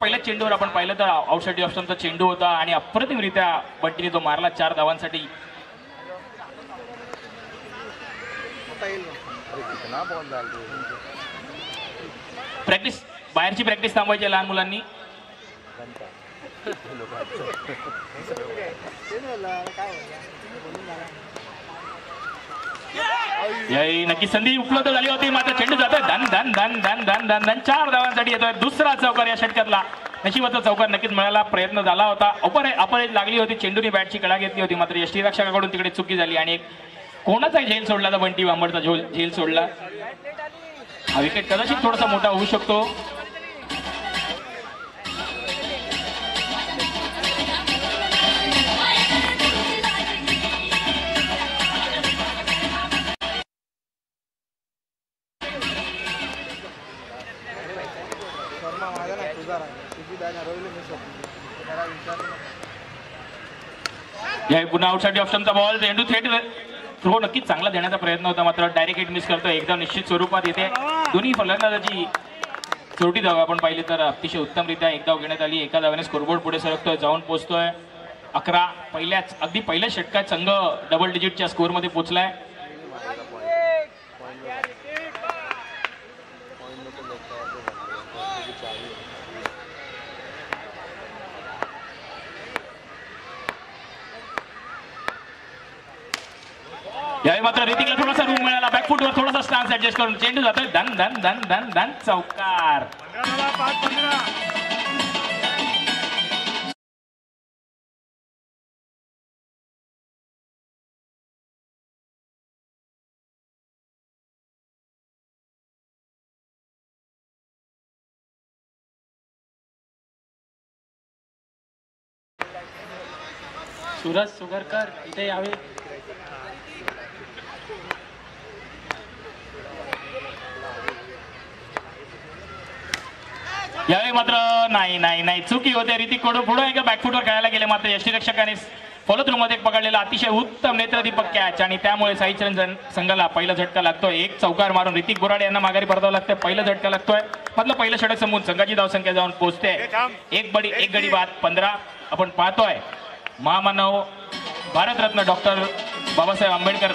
पहिल्या चेंडूवर आपण पाहिलं तर आउटसाइड ऑप्शनचा चेंडू होता आणि अप्रतिमरित्या बंटीने तो मारला 4 धावांसाठी. प्रॅक्टिस बाहेरची प्रॅक्टिस थांबवायची लहान मुलांनी. नक्की संधी उपलब्ध झाली होती मात्र चेंडू जातोय धन धन धन धन धन धन धन 4 धावांसाठी येतोय दुसरा चौकार या षटकातला. नशिबाचा चौकार नक्कीच मिळायला प्रयत्न झाला होता. अपरेज लागली होती चेंडूने बॅटची कडा घेतली होती मात्र यष्टीरक्षकाकडून तिकडे चुकी झाली आणि कोणाचा झेल सोडला तर बंटी वांबडचा झेल सोडला. हा विकेट कदाचित थोडासा मोठा होऊ शकतो. पुन्हा आउटसाइड ऑप्शनचा बॉल चेंडू थेट थ्रो नक्कीच चांगला देण्याचा प्रयत्न होता मात्र डायरेक्ट हिट मिस करतो. एकदम निश्चित स्वरूपात येते दोन्ही फलंदाजाची छोटी धाव आपण पाहिली तर अतिशय उत्तमरित्या एक धाव घेण्यात आली. एका धावाने स्कोरबोर्ड पुढे सरकतोय जाऊन पोहोचतोय 11. अगदी पहिल्या षटकात संघ डबल डिजिटच्या स्कोअरमध्ये पोहोचलाय. यावेळी मात्र ऋतिकला थोडासा रूम मिळाला बॅकफुटवर थोडासा स्टान्स ऍडजस्ट करून चेंडू जातोय धन धन धन धन धन चौकार. सूरज सुगरकर इथे यावे. यावेळी मात्र नाही चुकी होते. ऋतिक कडून पुढे एका बॅकफुटवर खेळायला गेले मात्र यष्टीरक्षकाने फॉलो थ्रू मध्ये पकडलेला अतिशय उत्तम नेत्रदीपक कॅच आणि त्यामुळे साईचरण संघाला पहिला झटका लागतोय. एक चौकार मारून ऋतिक बोराडे यांना माघारी परतावं लागतंय. पहिला झटका लागतोय मधलं पहिलं षटक संपवून संघाची धावसंख्या जाऊन पोहोचते एक गडी बाद 15. आपण पाहतोय महामानव भारतरत्न डॉक्टर बाबासाहेब आंबेडकर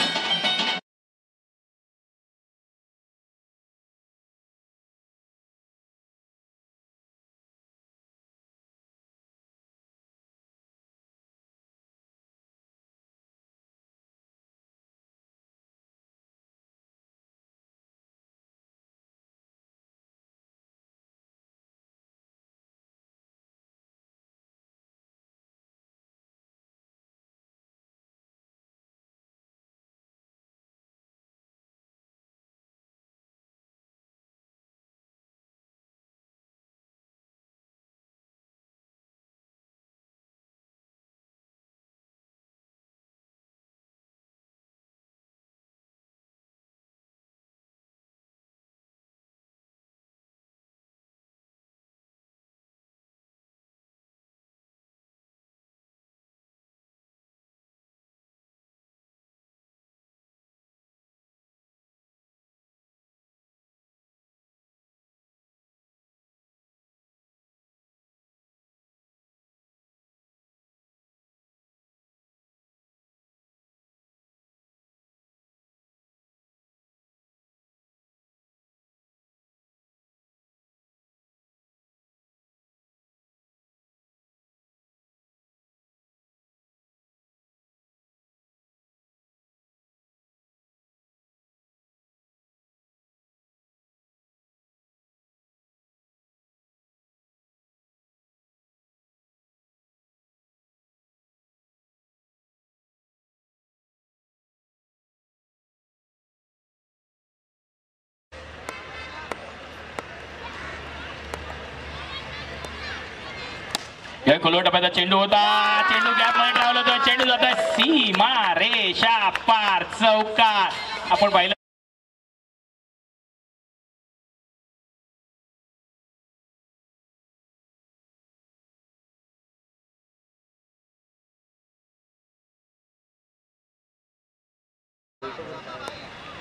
खोलो टप्प्याचा चेंडू होता. चेंडू गॅप मध्ये ट्रॅव्हल होतो. चेंडू जातोय सीमा रेषा पार चौकार. आपण पाहिलं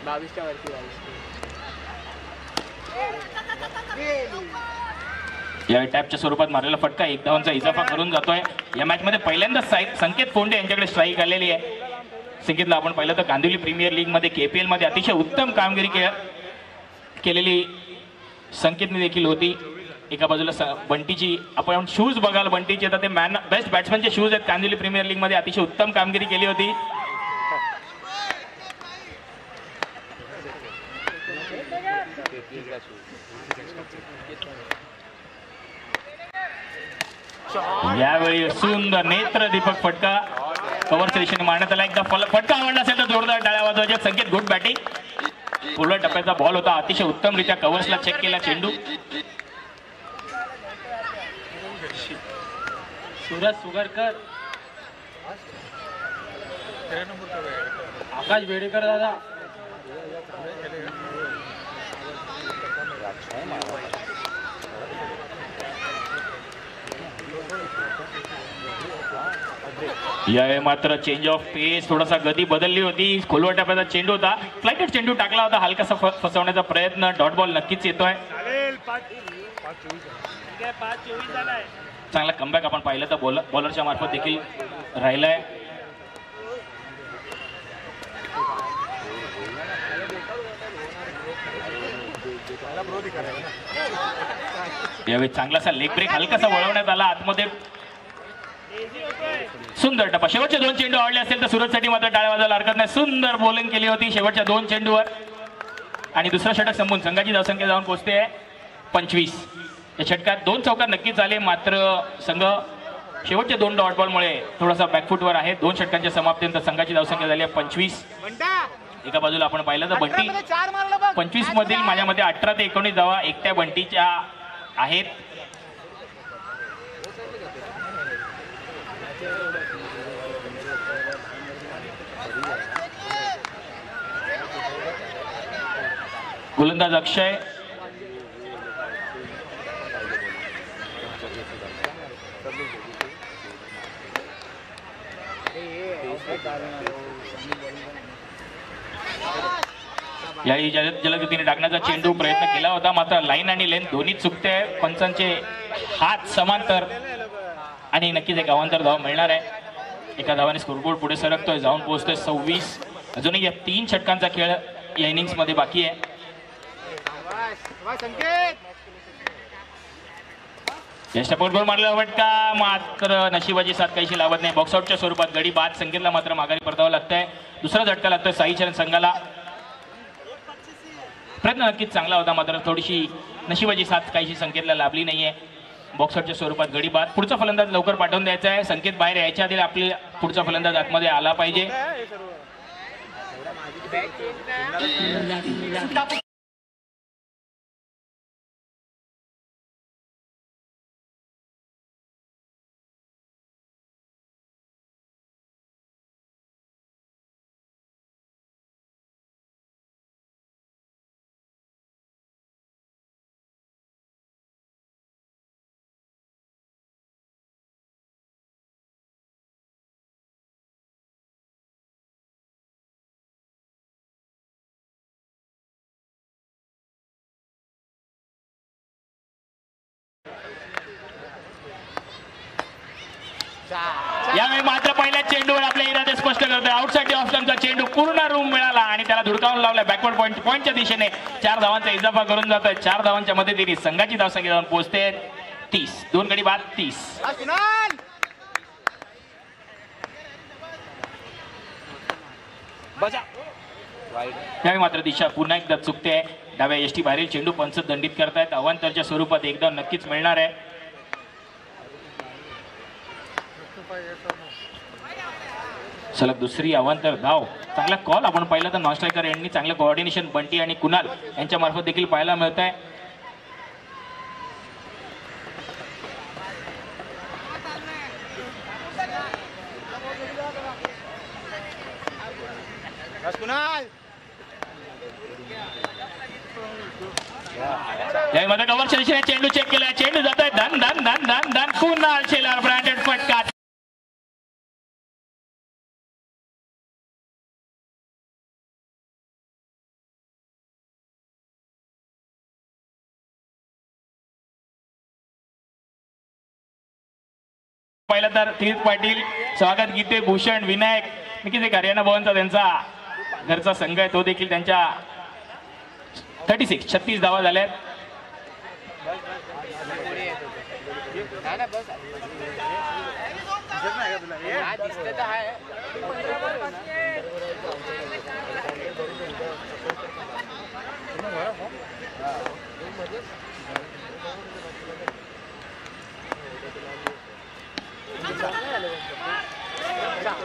22च्या वरती 22. या टॅपच्या स्वरूपात मारलेला फटका 1 धावांचा इजाफा करून जातोय. या मॅच मध्ये पहिल्यांदा संकेत फोंडे यांच्याकडे स्ट्राईक आलेली आहे. संकेतला आपण पाहिलं तर कांदिवली प्रीमियर लीग मध्ये KPL मध्ये अतिशय उत्तम कामगिरी केलेली संकेतने देखील होती. एका बाजूला बंटीची आपण शूज बघाल, बंटीचे तर ते बेस्ट बॅट्समॅनचे शूज आहेत. कांदिवली प्रीमियर लीग मध्ये अतिशय उत्तम कामगिरी केली होती. यावेळी सुंदर नेत्र दीपक फटका कव्हरच्या दिशेने मारण्यात आला. एकदा फटका आवडला असेल तर जोरदार टाळ्या वाजवायच्या. संकेत गुड बॅटिंग. पुढल्या टप्प्याचा बॉल होता, अतिशय उत्तमरित्या कव्हर्सला चेक केला चेंडू. सूरज सुगरकर, आकाश बेडेकर दादा. यावेळी मात्र चेंज ऑफ पेस, थोडासा गती बदलली होती. खोलवर टप्प्याचा चेंडू होता, फ्लाइटेड चेंडू टाकला होता, हलकासा फसवण्याचा प्रयत्न. डॉट बॉल नक्कीच येतोय. चांगला कमबॅक आपण पाहिलं तर बॉलरच्या मार्फत देखील राहिलाय. यावेळी चांगलासा लेग ब्रेक हलकासा वळवण्यात आला आतमध्ये. सुंदर टप्पा. शेवटचे 2 चेंडू आवडले असेल तर सुरतसाठी मात्र टाळ्या वाजवायला हरकत नाही. सुंदर बॉलिंग केली होती शेवटच्या 2 चेंडूवर आणि दुसरा षटक संपून संघाची धावसंख्या जाऊन पोहोचते 25. या षटकात 2 चौकार नक्कीच झाले, मात्र संघ शेवटच्या 2 डॉट बॉलमुळे थोडासा बॅकफुटवर आहे. 2 षटकांच्या समाप्तीनंतर संघाची धावसंख्या झाली आहे 25. एका बाजूला आपण पाहिलं तर बंटी 25 मधील माझ्या मते 18 ते 19 धावा एकट्या बंटीच्या आहेत. गोलंदाज अक्षय, याही जलदगतीने टाकण्याचा चेंडू प्रयत्न केला होता, मात्र लाईन आणि लेंथ दोन्ही चुकते. पंचांचे हात समांतर आणि नक्कीच एक अवांतर धाव मिळणार आहे. एका धावाने स्कोरबोर्ड पुढे सरकतोय, जाऊन पोहोचतोय 26. अजूनही या 3 षटकांचा खेळ या इनिंग्स मध्ये बाकी आहे. यष्टपोटवर मारलेला फटका, मात्र नशिबाची साथ काहीशी लावत नाही. बॉक्सआउटच्या स्वरूपात गडी बाद. संकेतला मात्र माघारी परतावं लागतंय. दुसरा झटका लागतोय साईचरण संघाला. प्रयत्न नक्कीच चांगला होता, मात्र थोडीशी नशिबाची साथ काहीशी संकेतला लाभली नाहीये. बॉक्सआउटच्या स्वरूपात गडी बाद. पुढचा फलंदाज लवकर पाठवून द्यायचा आहे. संकेत बाहेर यायच्या आधी आपले पुढचा फलंदाज आतमध्ये आला पाहिजे. यावेळी मात्र पहिल्या चेंडूवर आपले इरादे स्पष्ट करतोय. आउटसाइड ऑफ स्टंपचा चेंडू पूर्ण रूम मिळाला आणि त्याला धुडकावून लावलाय बॅकवर्ड पॉईंटच्या दिशेने. 4 धावांचा इजाफा करून जातोय. 4 धावांच्या मदतीने संघाची धावसंख्या जाऊन पोहोचते 30. 2 गडी बाद 30. यावेळी मात्र दिशा पुन्हा एकदा चुकते. डाव्या यष्टी बाहेरील चेंडू पंच दंडित करतायत. अवांतरच्या स्वरूपात एकदा नक्कीच मिळणार आहे. सलग दुसरी अवांतर धाव. चांगला कॉल आपण पाहिला तर नॉन स्ट्रायकर यांनी चांगलं कोऑर्डिनेशन बंटी आणि कुणाल यांच्या मार्फत देखील पाहायला मिळत आहे. यामध्ये कव्हरच्या दिशेने चेंडू चेक केला. चेंडू जात आहे धन धन धन धन धन. कुणाल शेलार ब्रँडेड फटका. पाहिलं तर तीर्थ पाटील, स्वागत गीते, भूषण, विनायक, नक्कीच एक हरियाणा भवनचा त्यांचा घरचा संघ आहे, तो देखील त्यांच्या 36 धावा झाल्यात.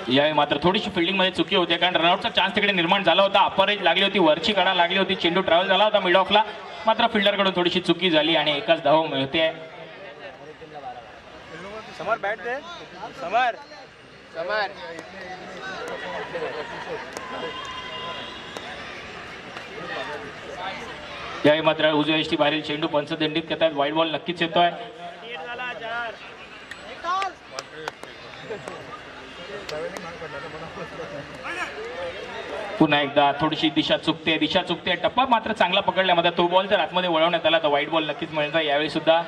यावेळी मात्र थोडीशी फिल्डिंग मध्ये चुकी होते, कारण रनआउटचा चान्स तिकडे निर्माण झाला होता. अपर एज लागली होती, वरची कडा लागली होती, चेंडू ट्रॅव्हल झाला होता मिड ऑफला, मात्र फिल्डरकडून थोडीशी चुकी झाली आणि एकाच धाव मिळते. समर बॅट दे, समर समर. यावेळी मात्र उजव्या यष्टी बाहेरील चेंडू पंचदंडित करतात. वाईड बॉल नक्कीच येतोय. पुन्हा एकदा थोडीशी दिशा चुकते. टप्पा मात्र चांगला पकडला, मात्र तो बॉल जर आतमध्ये वळवण्यात आला तर वाईड बॉल नक्कीच मिळणार. यावेळी सुद्धा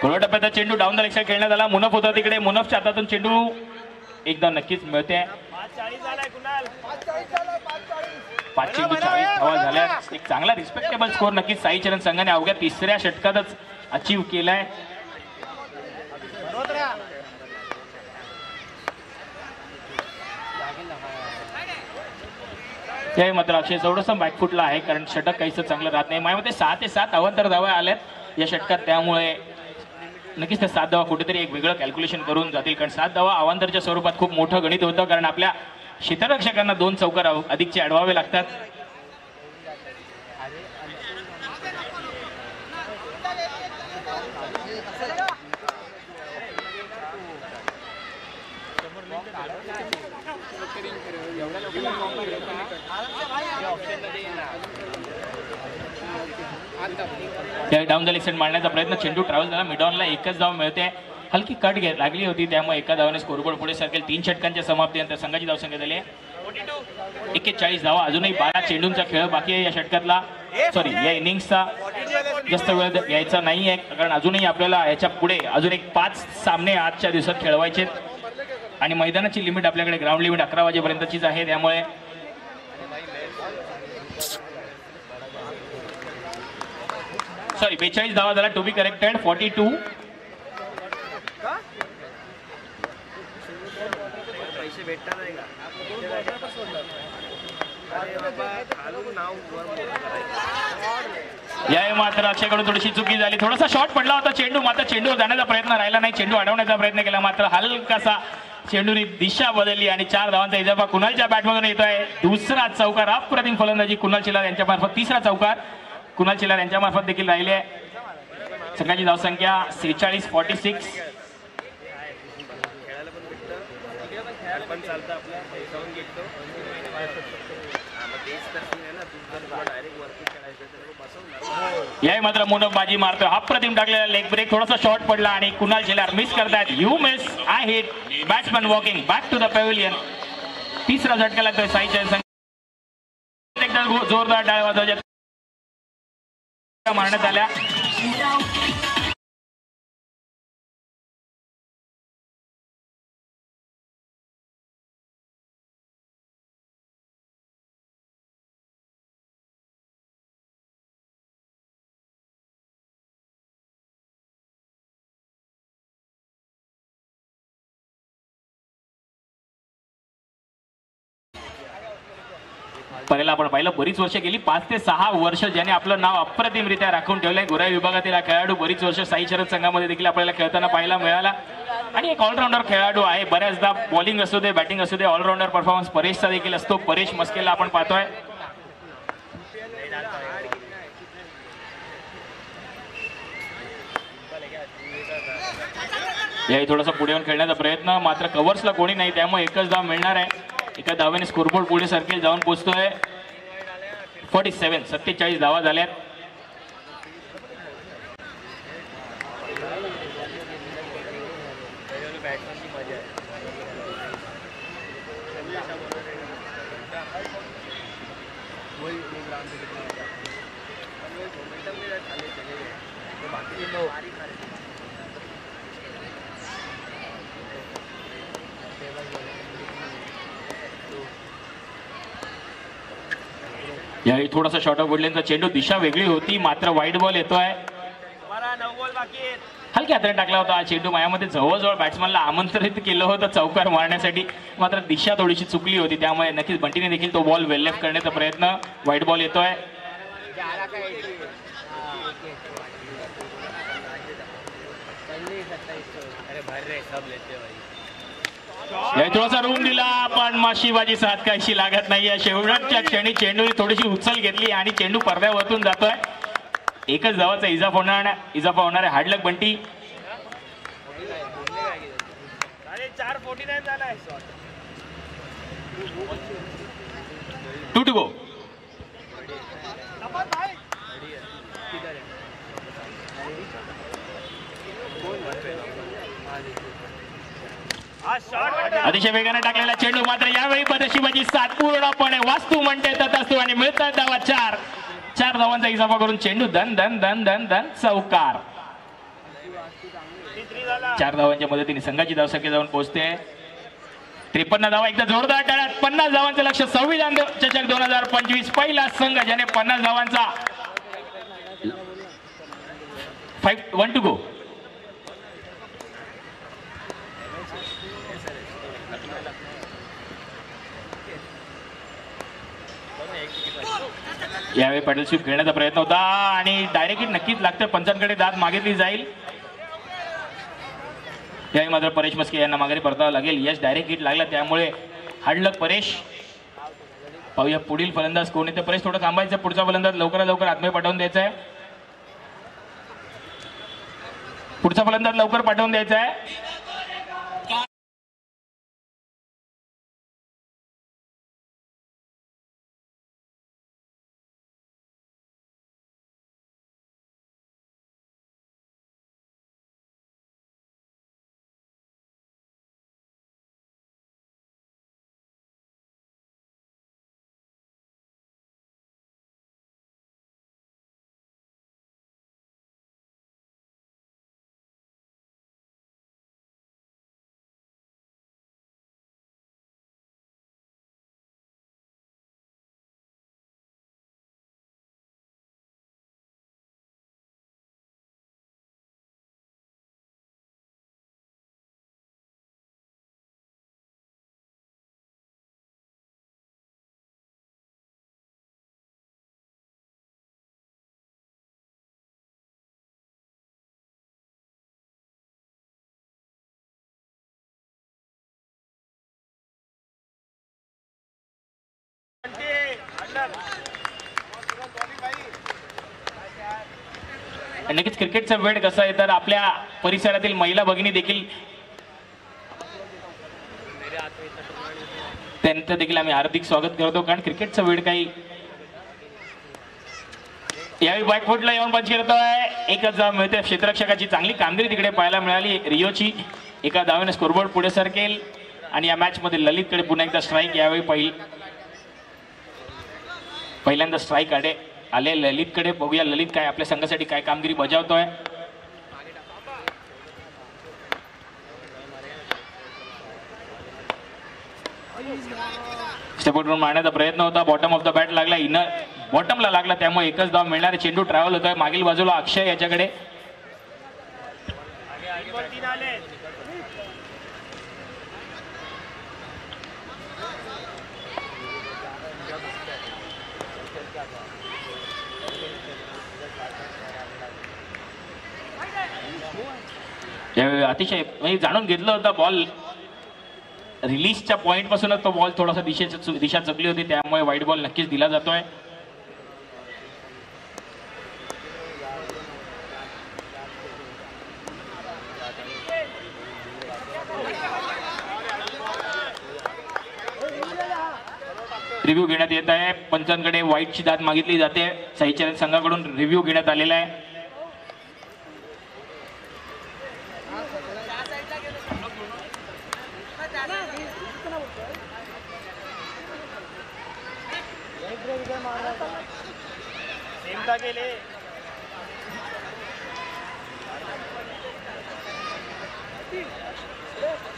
कोणत्या टप्प्यात चेंडू डाऊन द लेग साइड खेळण्यात आला. मुनफ होता तिकडे, मुनफच्या हातातून चेंडू एकदा नक्कीच मिळते. 5 चेंडू 40 धावा झाल्या. एक चांगला रिस्पेक्टेबल स्कोर नक्कीच साईचरण संघाने अवघ्या 3ऱ्या षटकातच अचीव्ह केलाय. त्याही मात्र अक्षय थोडंसं बॅकफुटला आहे, कारण षटक काहीच चांगलं राहत नाही. माझ्या मते 6 ते 7 अवांतर धावा आल्यात या षटकात, त्यामुळे नक्कीच ते 7 धावा कुठेतरी एक वेगळं कॅल्क्युलेशन करून जातील, कारण 7 धावा अवांतरच्या स्वरूपात खूप मोठं गणित होतं, कारण आपल्या क्षेत्ररक्षकांना 2 चौकार अधिकचे अडवावे लागतात. डाऊन द लेग साइड मारण्याचा प्रयत्न, चेंडू ट्रॅव्हल झाला, मिडॉनला एकच धाव मिळते. हलकी कट लागली होती, त्यामुळे एका धावाने स्कोरबोर्ड पुढे सरकेल. 3 षटकांच्या समाप्तीनंतर संघाची धावसंख्या झाली 41 धावा. अजूनही 12 चेंडूंचा खेळ बाकी आहे या षटकातला, सॉरी या इनिंग्सचा. जास्त वेळ यायचा नाही आहे, कारण अजूनही आपल्याला याच्या पुढे अजून एक 5 सामने आजच्या दिवसात खेळवायचे आणि मैदानाची लिमिट आपल्याकडे ग्राउंड लिमिट 11 वाजेपर्यंतचीच आहे. त्यामुळे सॉरी 42 धावा झाला, टू बी करेक्टेड 42. यावेळी मात्र अक्षयकडून थोडीशी चुकी झाली. थोडासा शॉट पडला होता चेंडू, मात्र चेंडू जाण्याचा प्रयत्न राहिला नाही. चेंडू अडवण्याचा प्रयत्न केला, मात्र हलकासा चेंडूने दिशा बदलली आणि 4 धावांचा इजाफा कुणालच्या बॅटमधून येतोय. दुसरा चौकार, अप्रतिम फलंदाजी कुणाल चिल्लार यांच्या मार्फत. 3रा चौकार कुणाल चिल्लार यांच्या मार्फत देखील राहिले आहे. संघाची धावसंख्या 46-46. याही मात्र मुनफ बाजी मारतोय. अप्रतिम टाकलेला लेग ब्रेक, थोडासा शॉट पडला आणि कुणाल चिल्लार मिस करतायत. You miss, I hit, batsman walking back to the pavilion. 3रा झटका लागतोय साईच्या संघ. एकदा जोरदार टाळ्या वाजवायच्या मारण्यात आल्या. पहिला आपण पाहिलं, बरीच वर्ष गेली, 5 ते 6 वर्ष ज्याने आपलं नाव अप्रतिमरित्या राखून ठेवलंय. गोराई विभागातील हा खेळाडू बरीच वर्ष साई शरद संघामध्ये देखील आपल्याला खेळताना पाहायला मिळाला आणि एक ऑलराऊंडर खेळाडू आहे. बऱ्याचदा बॉलिंग असू दे, बॅटिंग असू दे, ऑलराऊंडर परफॉर्मन्स परेशचा देखील असतो. परेश मस्केला आपण पाहतोय. याही थोडासा पुढे येऊन खेळण्याचा प्रयत्न, मात्र कव्हर्सला कोणी नाही, त्यामुळे एकच धाव मिळणार आहे. एका धावेने स्कोरबोर्ड पुढे सर्किल जाऊन पोहोचतोय. 47 धावा झाल्यात. यावेळी थोडासा शॉर्ट ऑफ वुडलँडचा चेंडू दिशा वेगळी होती, मात्र वाईट बॉल येतोय. हलक्या हाताने टाकला होता हा चेंडू. मायामध्ये जवळजवळ बॅट्समॅनला आमंत्रित केलं होतं चौकार मारण्यासाठी, मात्र दिशा थोडीशी चुकली होती. त्यामुळे नक्कीच बंटीने देखील तो बॉल वेल लेफ्ट करण्याचा प्रयत्न. वाईट बॉल येतोय. थोडासा रूम दिला पण माशीबाजी साथ काहीशी लागत नाहीये. शेवटच्या क्षणी चेंडूने थोडीशी उचल घेतली आणि चेंडू पडद्यावरतून जातोय. एकच धावाचा इजाफा होणार आहे. हार्डलक बंटी. 2 to go. अतिशय वेगाने टाकलेला चेंडू, मात्र यावेळी बदशिबाची साथ पूर्णपणे वास्तू म्हणते तथास्तू आणि मिळतात धावा. 4 धावांचा इजाफा करून चेंडू धन धन धन धन धन चौकार. 4 धावांच्या मदतीने संघाची धावसंख्या जाऊन पोहोचते 53 धावा. एकदा जोरदार टाळ्यात. 50 धावांचं लक्ष. संविधान चषक 2025 पहिला संघ ज्याने 50 धावांचा 1 to go. यावेळी पॅडल स्वीप खेळण्याचा प्रयत्न होता आणि डायरेक्ट हिट नक्कीच लागतं. पंचांकडे दाद मागितली जाईल. यावेळी मात्र परेश मस्के यांना माघारी परतावं लागेल. यश डायरेक्ट हिट लागला, त्यामुळे हार्डलक परेश. पाहूया पुढील फलंदाज कोण येते. परेश थोडं थांबायचं. पुढचा फलंदाज लवकरात लवकर आतमध्ये पाठवून द्यायचा आहे. पुढचा फलंदाज लवकर पाठवून द्यायचा आहे. नक्कीच क्रिकेटचा वेळ कसा आहे तर आपल्या परिसरातील महिला भगिनी देखील त्यांचं देखील आम्ही हार्दिक स्वागत करतो, कारण क्रिकेटचा वेळ काही. यावेळी बॅकफुटला येऊन पंच करतोय. एकच धाव मिळते. क्षेत्ररक्षकाची चांगली कामगिरी तिकडे पाहायला मिळाली. रिओची एका धावेने स्कोरबोर्ड पुढे सरकेल आणि या मॅच मध्ये ललितकडे पुन्हा एकदा स्ट्राईक. यावेळी पहिल्यांदा स्ट्राईक आले ललितकडे. बघूया ललित काय आपल्या संघासाठी काय कामगिरी बजावतोय. स्टेपआउट मारण्याचा प्रयत्न होता. बॉटम ऑफ द बॅट लागला. इनर बॉटमला लागला, त्यामुळे एकच धाव मिळणार. चेंडू ट्रॅव्हल होतोय मागील बाजूला. अक्षय याच्याकडे. अतिशय म्हणजे जाणून घेतलं होतं. बॉल रिलीजच्या पॉइंट पासूनच तो बॉल थोडासा दिशा चुकली होती, त्यामुळे वाईट बॉल नक्कीच दिला जातोय. रिव्ह्यू घेण्यात येत आहे. पंचांकडे वाईटची दाद मागितली जाते. साईचरण संघाकडून रिव्ह्यू घेण्यात आलेला आहे.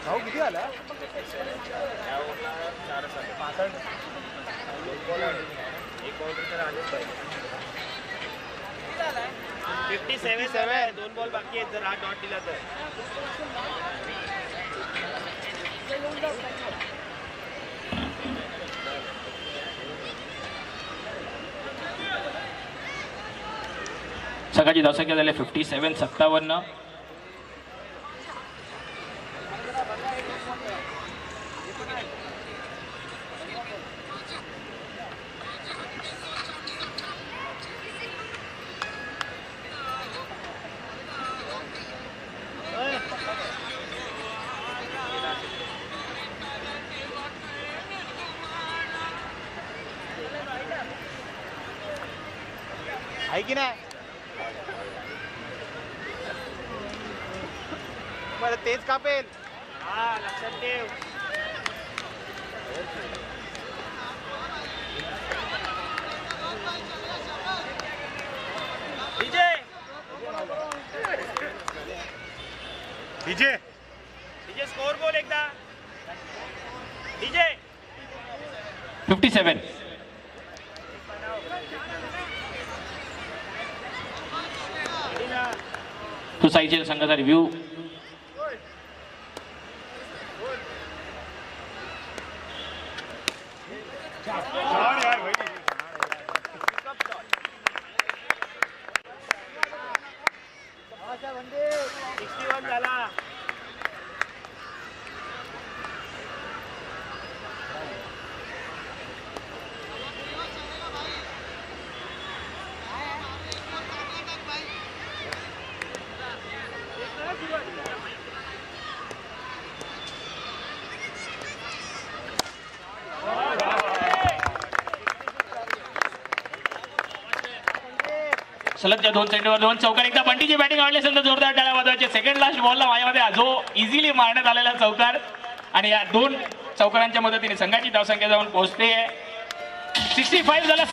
भाऊ किती आला 57 2 बॉल बाकी आहेत जर हा डॉट दिला तर सकाळची धावसंख्या झाली 57-57. आहे की नाही मला तेच कापेल हा लक्षात ठेव डीजे डीजे डीजे स्कोर बोल एकदा डीजे 57. तो साईचेल संघाचा रिव्ह्यू. झाला सलगच्या 2 सेंटरवर 2 चौकार. एकदा बंटीची बॅटिंग आवडली असेल तर जोरदार टाळ्या वाजवायचे. सेकंड लास्ट बॉलला मायामध्ये जो इझिली मारण्यात आलेला चौकार आणि या 2 चौकारांच्या मदतीने संघाची धावसंख्या जाऊन पोहोचते 65 झाला.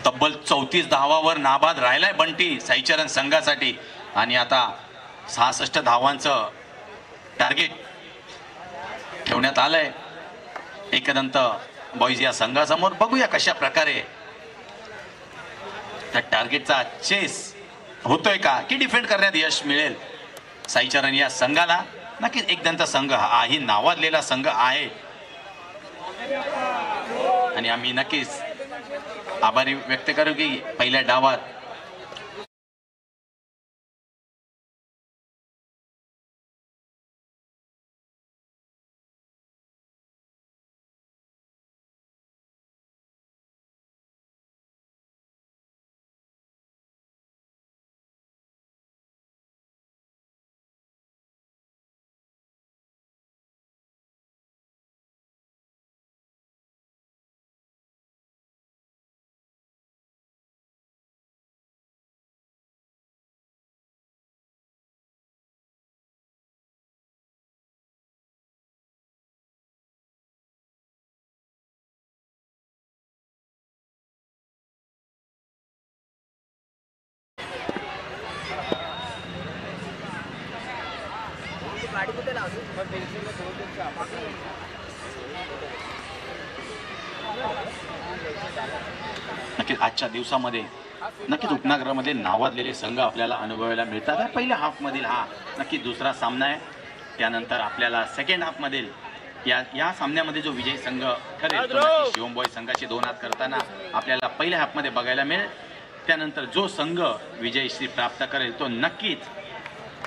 तब्बल 34 धावावर नाबाद राहिलाय बंटी साईचरण संघासाठी आणि आता 66 धावांचं टार्गेट ठेवण्यात आलंय एकदंत बॉईज या संघासमोर. बघूया कशा प्रकारे त्या टार्गेटचा चेस होतोय का की डिफेंड करण्यात यश मिळेल साईचरण या संघाला. नक्कीच एकदंत संघ हाही नावाजलेला संघ आहे आणि आम्ही नक्कीच आभारी व्यक्त करू की पहिल्या डावात नक्कीच आजच्या दिवसामध्ये नक्कीच उपनगरामध्ये नावाजलेले संघ आपल्याला अनुभवायला मिळतात. पहिल्या हाफ मधील हा नक्की दुसरा सामना आहे. त्यानंतर आपल्याला सेकंड हाफ मधील या सामन्यामध्ये जो विजयी संघ ठरेल तो नक्की शिवमबॉय संघाशी 2 हात करताना आपल्याला पहिल्या हाफ मध्ये बघायला मिळेल. त्यानंतर जो संघ विजयश्री प्राप्त करेल तो नक्कीच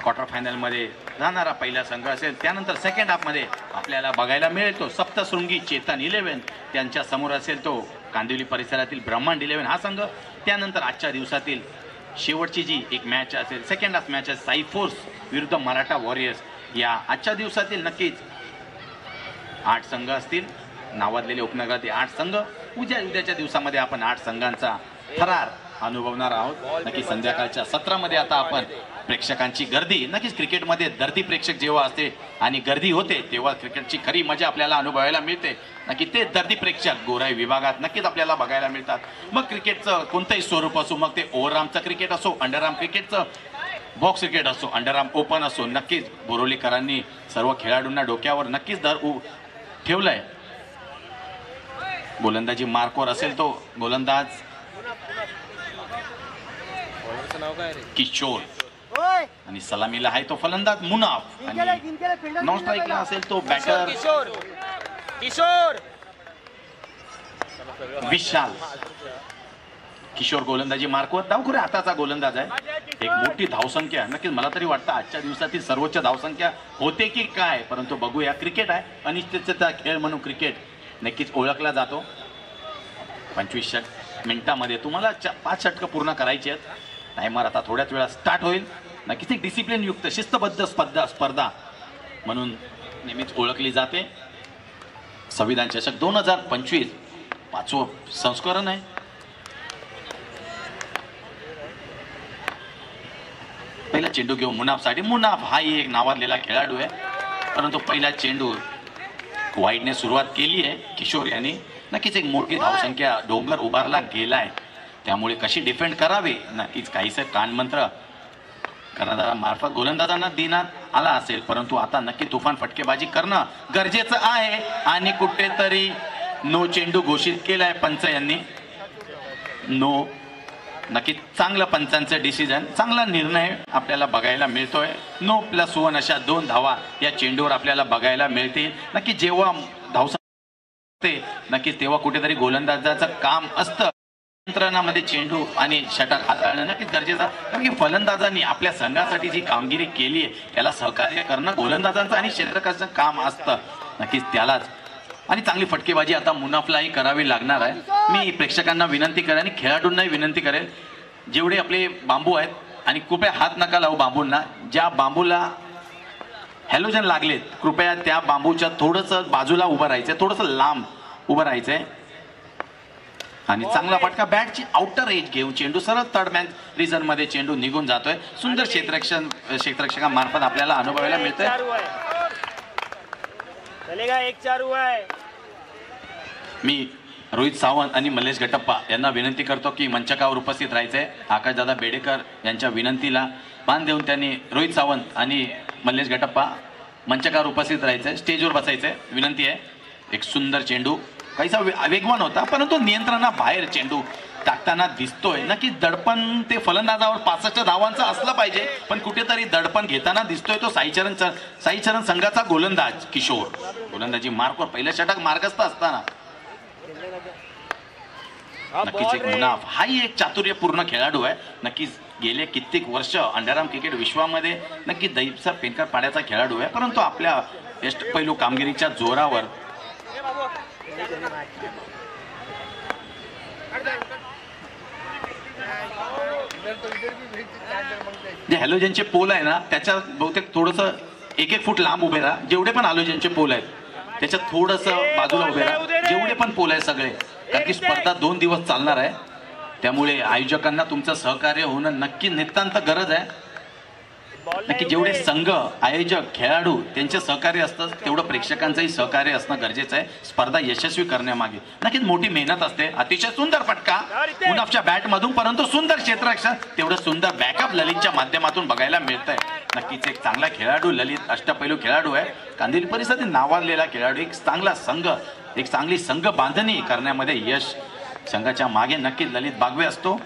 क्वार्टर फायनल मध्ये जाणारा पहिला संघ असेल. त्यानंतर सेकंड हाफ मध्ये आपल्याला बघायला मिळेल तो सप्तशृंगी चेतन 11 त्यांच्या समोर असेल तो कांदिवली परिसरातील ब्रह्मांड 11 हा संघ. त्यानंतर आजच्या दिवसातील शेवटची जी एक मॅच असेल सेकंड हाफ मॅच असेल साई फोर्स विरुद्ध मराठा वॉरियर्स. या आजच्या दिवसातील नक्कीच 8 संघ असतील नावाजलेले उपनगरातील 8 संघ. उद्याच्या दिवसामध्ये आपण 8 संघांचा थरार अनुभवणार आहोत. नक्की संध्याकाळच्या सत्रामध्ये आता आपण प्रेक्षकांची गर्दी नक्कीच क्रिकेटमध्ये दर्दी प्रेक्षक जेव्हा असते आणि गर्दी होते तेव्हा क्रिकेटची खरी मजा आपल्याला अनुभवायला मिळते. नक्की ते दर्दी प्रेक्षक गोराई विभागात नक्कीच आपल्याला बघायला मिळतात. मग क्रिकेटचं कोणतंही स्वरूप असो मग ते ओव्हरआर्मचं क्रिकेट असो अंडरआर्म क्रिकेटचं बॉक्स क्रिकेट असो अंडरआर्म ओपन असो नक्कीच बोरोलीकरांनी सर्व खेळाडूंना डोक्यावर नक्कीच ठेवलंय. गोलंदाजी मार्कवर असेल तो गोलंदाज किशोर आणि सलामीला आहे तो फलंदाज मुनाफ आणि नॉन स्ट्राईकला असेल तो बॅटर किशोर विशाल. किशोर गोलंदाजी मार्कवर धावखुऱ्या हाताचा गोलंदाज आहे. एक मोठी धावसंख्या नक्कीच मला तरी वाटतं आजच्या दिवसातील सर्वोच्च धावसंख्या होते की काय परंतु बघूया. क्रिकेट आहे अनिश्चिततेचा खेळ म्हणून क्रिकेट नक्कीच ओळखला जातो. 25 मिनिटांमध्ये तुम्हाला 5 षटकं पूर्ण करायची आहेत. टायमर आता थोड्याच वेळा स्टार्ट होईल. नक्कीच एक डिसिप्लिन युक्त शिस्तबद्ध स्पर्धा म्हणून नेहमीच ओळखली जाते. संविधान चषक 2025 5वं संस्करण आहे. पहिला चेंडू घेऊ मुनाफसाठी. मुनाफ हाही एक नावाजलेला खेळाडू आहे परंतु पहिला चेंडू वाईडने सुरुवात केली आहे किशोर यांनी. नक्कीच एक मोठी धावसंख्या डोंगर उभारला गेलाय त्यामुळे कशी डिफेंड करावी नक्कीच काहीसं कानमंत्र कर्णधारामार्फत गोलंदाजांना देण्यात आला असेल परंतु आता नक्की तुफान फटकेबाजी करणं गरजेचं आहे. आणि कुठेतरी नो चेंडू घोषित केलाय पंच यांनी. नो नक्कीच चांगलं पंचांचं डिसिजन चांगला निर्णय आपल्याला बघायला मिळतोय. नो +1 अशा 2 धावा या चेंडूवर आपल्याला बघायला मिळतील. नक्की जेव्हा धावसंख्या नक्कीच तेव्हा कुठेतरी गोलंदाजाचं काम असतं नियंत्रणामध्ये चेंडू आणि षटक हाताळणं नक्कीच गरजेचं. कारण की फलंदाजांनी आपल्या संघासाठी जी कामगिरी केली आहे त्याला सहकार्य करणं गोलंदाजांचं आणि क्षेत्ररक्षकाचं काम असतं नक्कीच त्यालाच. आणि चांगली फटकेबाजी आता मुनाफलाही करावी लागणार आहे. मी प्रेक्षकांना विनंती करेन आणि खेळाडूंनाही विनंती करेन जेवढे आपले बांबू आहेत आणि कृपया हात नका लावू बांबूंना. ज्या बांबूला हॅलोजन लागलेत कृपया त्या बांबूच्या थोडंसं बाजूला उभं राहायचंय थोडंसं लांब उभं राहायचंय. आणि चांगला फटका बॅटची आउटर एज घेऊन चेंडू सरळ थर्ड मॅन रिझन मध्ये चेंडू निघून जातोय. सुंदर क्षेत्ररक्षकामार्फत आपल्याला अनुभवायला मिळतंय. चलेगा 1-4 हुआ है. मी रोहित सावंत आणि मल्लेश गटप्पा यांना विनंती करतो की मंचकावर उपस्थित राहायचंय. आकाशदादा बेडेकर यांच्या विनंतीला मान देऊन त्यांनी रोहित सावंत आणि मल्लेश गटप्पा मंचकावर उपस्थित राहायचंय. स्टेजवर बसायचंय विनंती आहे. एक सुंदर चेंडू काहीसा वेगवान होता परंतु नियंत्रणाबाहेर चेंडू टाकताना दिसतोय. नक्की दडपण ते फलंदाजावर 65 धावांचं असलं पाहिजे, पण कुठेतरी दडपण घेताना दिसतोय तो साईचरण संघाचा गोलंदाज किशोर. गोलंदाजी मार्कवर पहिल्या षटक मार्गस्थ असताना नक्कीच एक मुनाफ हाही एक चातुर्यपूर्ण खेळाडू आहे. नक्कीच गेले कित्येक वर्ष अंडरआर्म क्रिकेट विश्वामध्ये नक्की दैपचा पेनकर पाड्याचा खेळाडू आहे, परंतु आपल्या अष्टपैलू कामगिरीच्या जोरावर जे हॅलोजनचे पोल आहे ना त्याच्या बहुतेक थोडस 1-1 फूट लांब उभे राहा. जेवढे पण हॅलोजनचे पोल आहेत त्याच्यात थोडस बाजूला उभे राहा, जेवढे पण पोल आहेत सगळे, कारण की स्पर्धा 2 दिवस चालणार आहे. त्यामुळे आयोजकांना तुमचं सहकार्य होणं नक्की नितांत गरज आहे. नक्की जेवढे संघ, आयोजक, खेळाडू त्यांचे सहकार्य असतं तेवढं प्रेक्षकांचंही सहकार्य असणं गरजेचं आहे स्पर्धा यशस्वी करण्यामागे. नक्कीच मोठी मेहनत असते. अतिशय सुंदर फटका मुनाफच्या बॅटमधून, परंतु सुंदर क्षेत्ररक्षण, तेवढं सुंदर बॅकअप ललितच्या माध्यमातून बघायला मिळतंय. नक्कीच एक चांगला खेळाडू ललित अष्टपैलू खेळाडू आहे. कांदिवली परिसरात नावाजलेला खेळाडू, एक चांगला संघ, एक चांगली संघ बांधणी करण्यामध्ये यश संघाच्या मागे नक्कीच ललित बागवे असतो.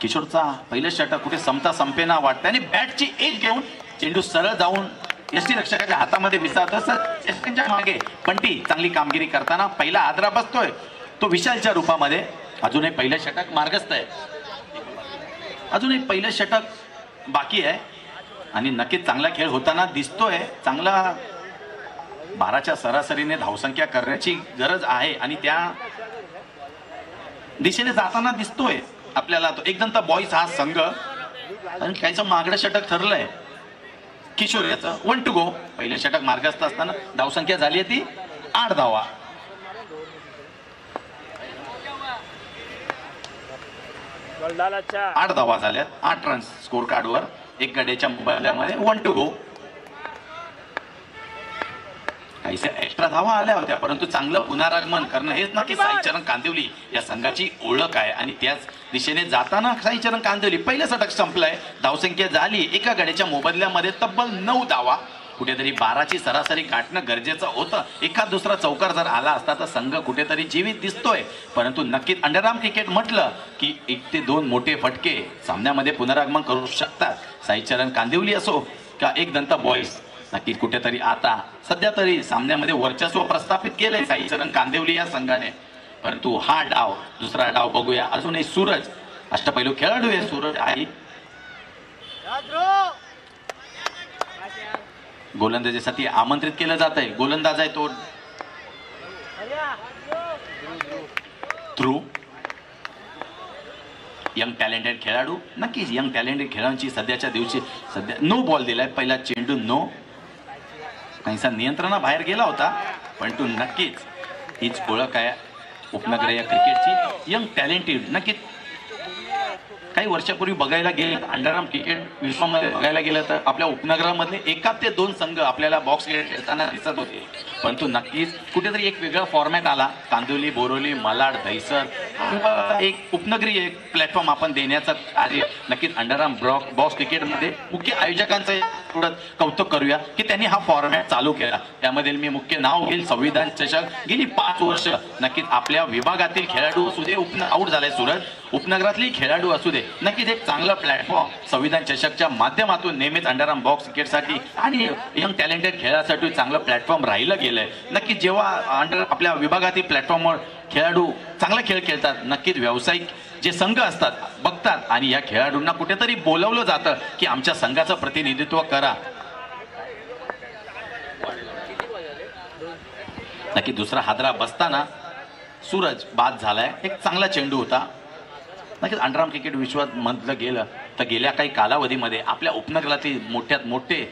किशोरचा पहिलं षटक कुठे समता संपेना वाटतं आणि बॅटची एज घेऊन चेंडू सरळ जाऊन यष्टीरक्षकाच्या हातामध्ये विसावतो. यष्टीच्या मागे बंटी चांगली कामगिरी करताना पहिला आदरा बसतोय तो विशालच्या रूपामध्ये. अजूनही पहिलं षटक मार्गस्थ आहे, अजूनही पहिलं षटक बाकी आहे आणि नक्कीच चांगला खेळ होताना दिसतोय. चांगला 12च्या सरासरीने धावसंख्या करण्याची गरज आहे आणि त्या दिशेने जाताना दिसतोय आपल्याला तो एकदंत बॉईज हा संघ. आणि काहीचं मागडं षटक ठरलंय किशोर याचं. 1 to go. पहिलं षटक मार्गस्थ असताना धावसंख्या झाली आहे ती 8 धावा. आठ धावा झाल्यात, 8 रन्स स्कोर कार्डवर. एक गड्याच्या बदल्यामध्ये 1 to go. काहीशा एक्स्ट्रा धावा आल्या होत्या, परंतु चांगलं पुनरागमन करणं हेच नक्की साईचरण कांदिवली या संघाची ओळख आहे. आणि त्याच दिशेने जाताना साईचरण कांदिवली पहिलं षटक संपलंय. धावसंख्या झाली एका गड्याच्या मोबदल्यामध्ये तब्बल 9 धावा. कुठेतरी 12ची सरासरी गाठणं गरजेचं होतं. एखाद दुसरा चौकार जर आला असता तर संघ कुठेतरी जीवित दिसतोय, परंतु नक्कीच अंडरआर्म क्रिकेट म्हटलं की 1 ते 2 मोठे फटके सामन्यामध्ये पुनरागमन करू शकतात. साईचरण कांदिवली असो का एकदंत बॉईज, नक्की कुठेतरी आता सध्या तरी सामन्यामध्ये वर्चस्व प्रस्थापित केलंय साईचरण कांदिवली या संघाने. परंतु हा डाव, दुसरा डाव बघूया. अजूनही सूरज अष्टपैलू खेळाडू आहे. सूरज आहे गोलंदाजीसाठी आमंत्रित केलं जात आहे. गोलंदाज आहे तो ध्रुव, यंग टॅलेंटेड खेळाडू. नक्कीच यंग टॅलेंटेड खेळाडूंची सध्याच्या दिवशी सध्या नो बॉल दिलाय. पहिला चेंडू नो, काहीसा नियंत्रणाबाहेर गेला होता, परंतु नक्कीच हीच ओळख आहे उपनगर या क्रिकेटची. Young talented. नक्कीच काही वर्षापूर्वी बघायला गेले अंडरआर्म क्रिकेट विश्वामध्ये बघायला गेलं तर आपल्या उपनगरामधले 1 ते 2 संघ आपल्याला बॉक्स क्रिकेट खेळताना दिसत होते, परंतु नक्कीच कुठेतरी एक वेगळा फॉर्मॅट आला. कांदिवली, बोरोली, मालाड, दहिसर एक उपनगरी एक प्लॅटफॉर्म आपण देण्याचा कार्य नक्कीच अंडरआर्म बॉक्स क्रिकेटमध्ये मुख्य आयोजकांचं थोडं कौतुक करूया की त्यांनी हा फॉर्मॅट चालू केला. त्यामध्ये मी मुख्य नाव घेईल संविधान चषक. गेली 5 वर्ष नक्कीच आपल्या विभागातील खेळाडू असू दे, आऊट झालाय सूरज, उपनगरातली खेळाडू असू दे, नक्कीच एक चांगला प्लॅटफॉर्म संविधान चषकच्या माध्यमातून नेहमीच अंडरआर्म बॉक्स क्रिकेटसाठी आणि यंग टॅलेंटेड खेळासाठी चांगलं प्लॅटफॉर्म राहिलं गेलंय. नक्कीच जेव्हा आपल्या विभागातील प्लॅटफॉर्मवर खेळाडू चांगला खेळ खेळतात, नक्कीच व्यावसायिक जे संघ असतात बघतात आणि या खेळाडूंना कुठेतरी बोलवलं जातं की आमच्या संघाचं प्रतिनिधित्व करा. नक्की दुसरा हादरा बसताना सूरज बाद झालाय. एक चांगला चेंडू होता. नक्कीच अंडरआर्म क्रिकेट विश्वात म्हटलं गेलं तर गेल्या काही कालावधीमध्ये आपल्या उपनगरातील मोठ्यात मोठे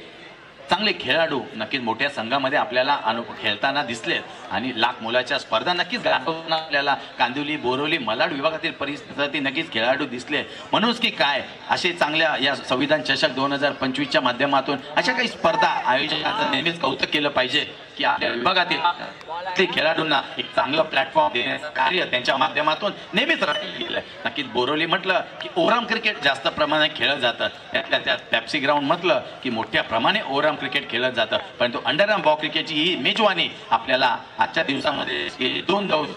चांगले खेळाडू नक्कीच मोठ्या संघामध्ये आपल्याला खेळताना दिसलेत आणि लाख मोलाच्या स्पर्धा नक्कीच गाठवताना आपल्याला कांदिवली, बोरोली, मालाड विभागातील परिस्थिती नक्कीच खेळाडू दिसले. म्हणूनच की काय असे चांगल्या या संविधान चषक 2025च्या माध्यमातून अशा काही स्पर्धा आयोजकांचं नेहमीच कौतुक केलं पाहिजे की आपल्या विभागातील खेळाडूंना एक चांगलं प्लॅटफॉर्म देण्याचं कार्य त्यांच्या माध्यमातून नेहमीच राहिलं गेलं. नक्कीच बोरोली म्हटलं की ओव्हरआर्म क्रिकेट जास्त प्रमाणात खेळलं जातं. त्यात पॅप्सी ग्राउंड म्हटलं की मोठ्या प्रमाणे ओव्हरआर्म क्रिकेट खेळलं जातं, परंतु अंडरआर्म बॉक्स क्रिकेटची ही मेजवानी आपल्याला आजच्या दिवसामध्ये 2 दिवस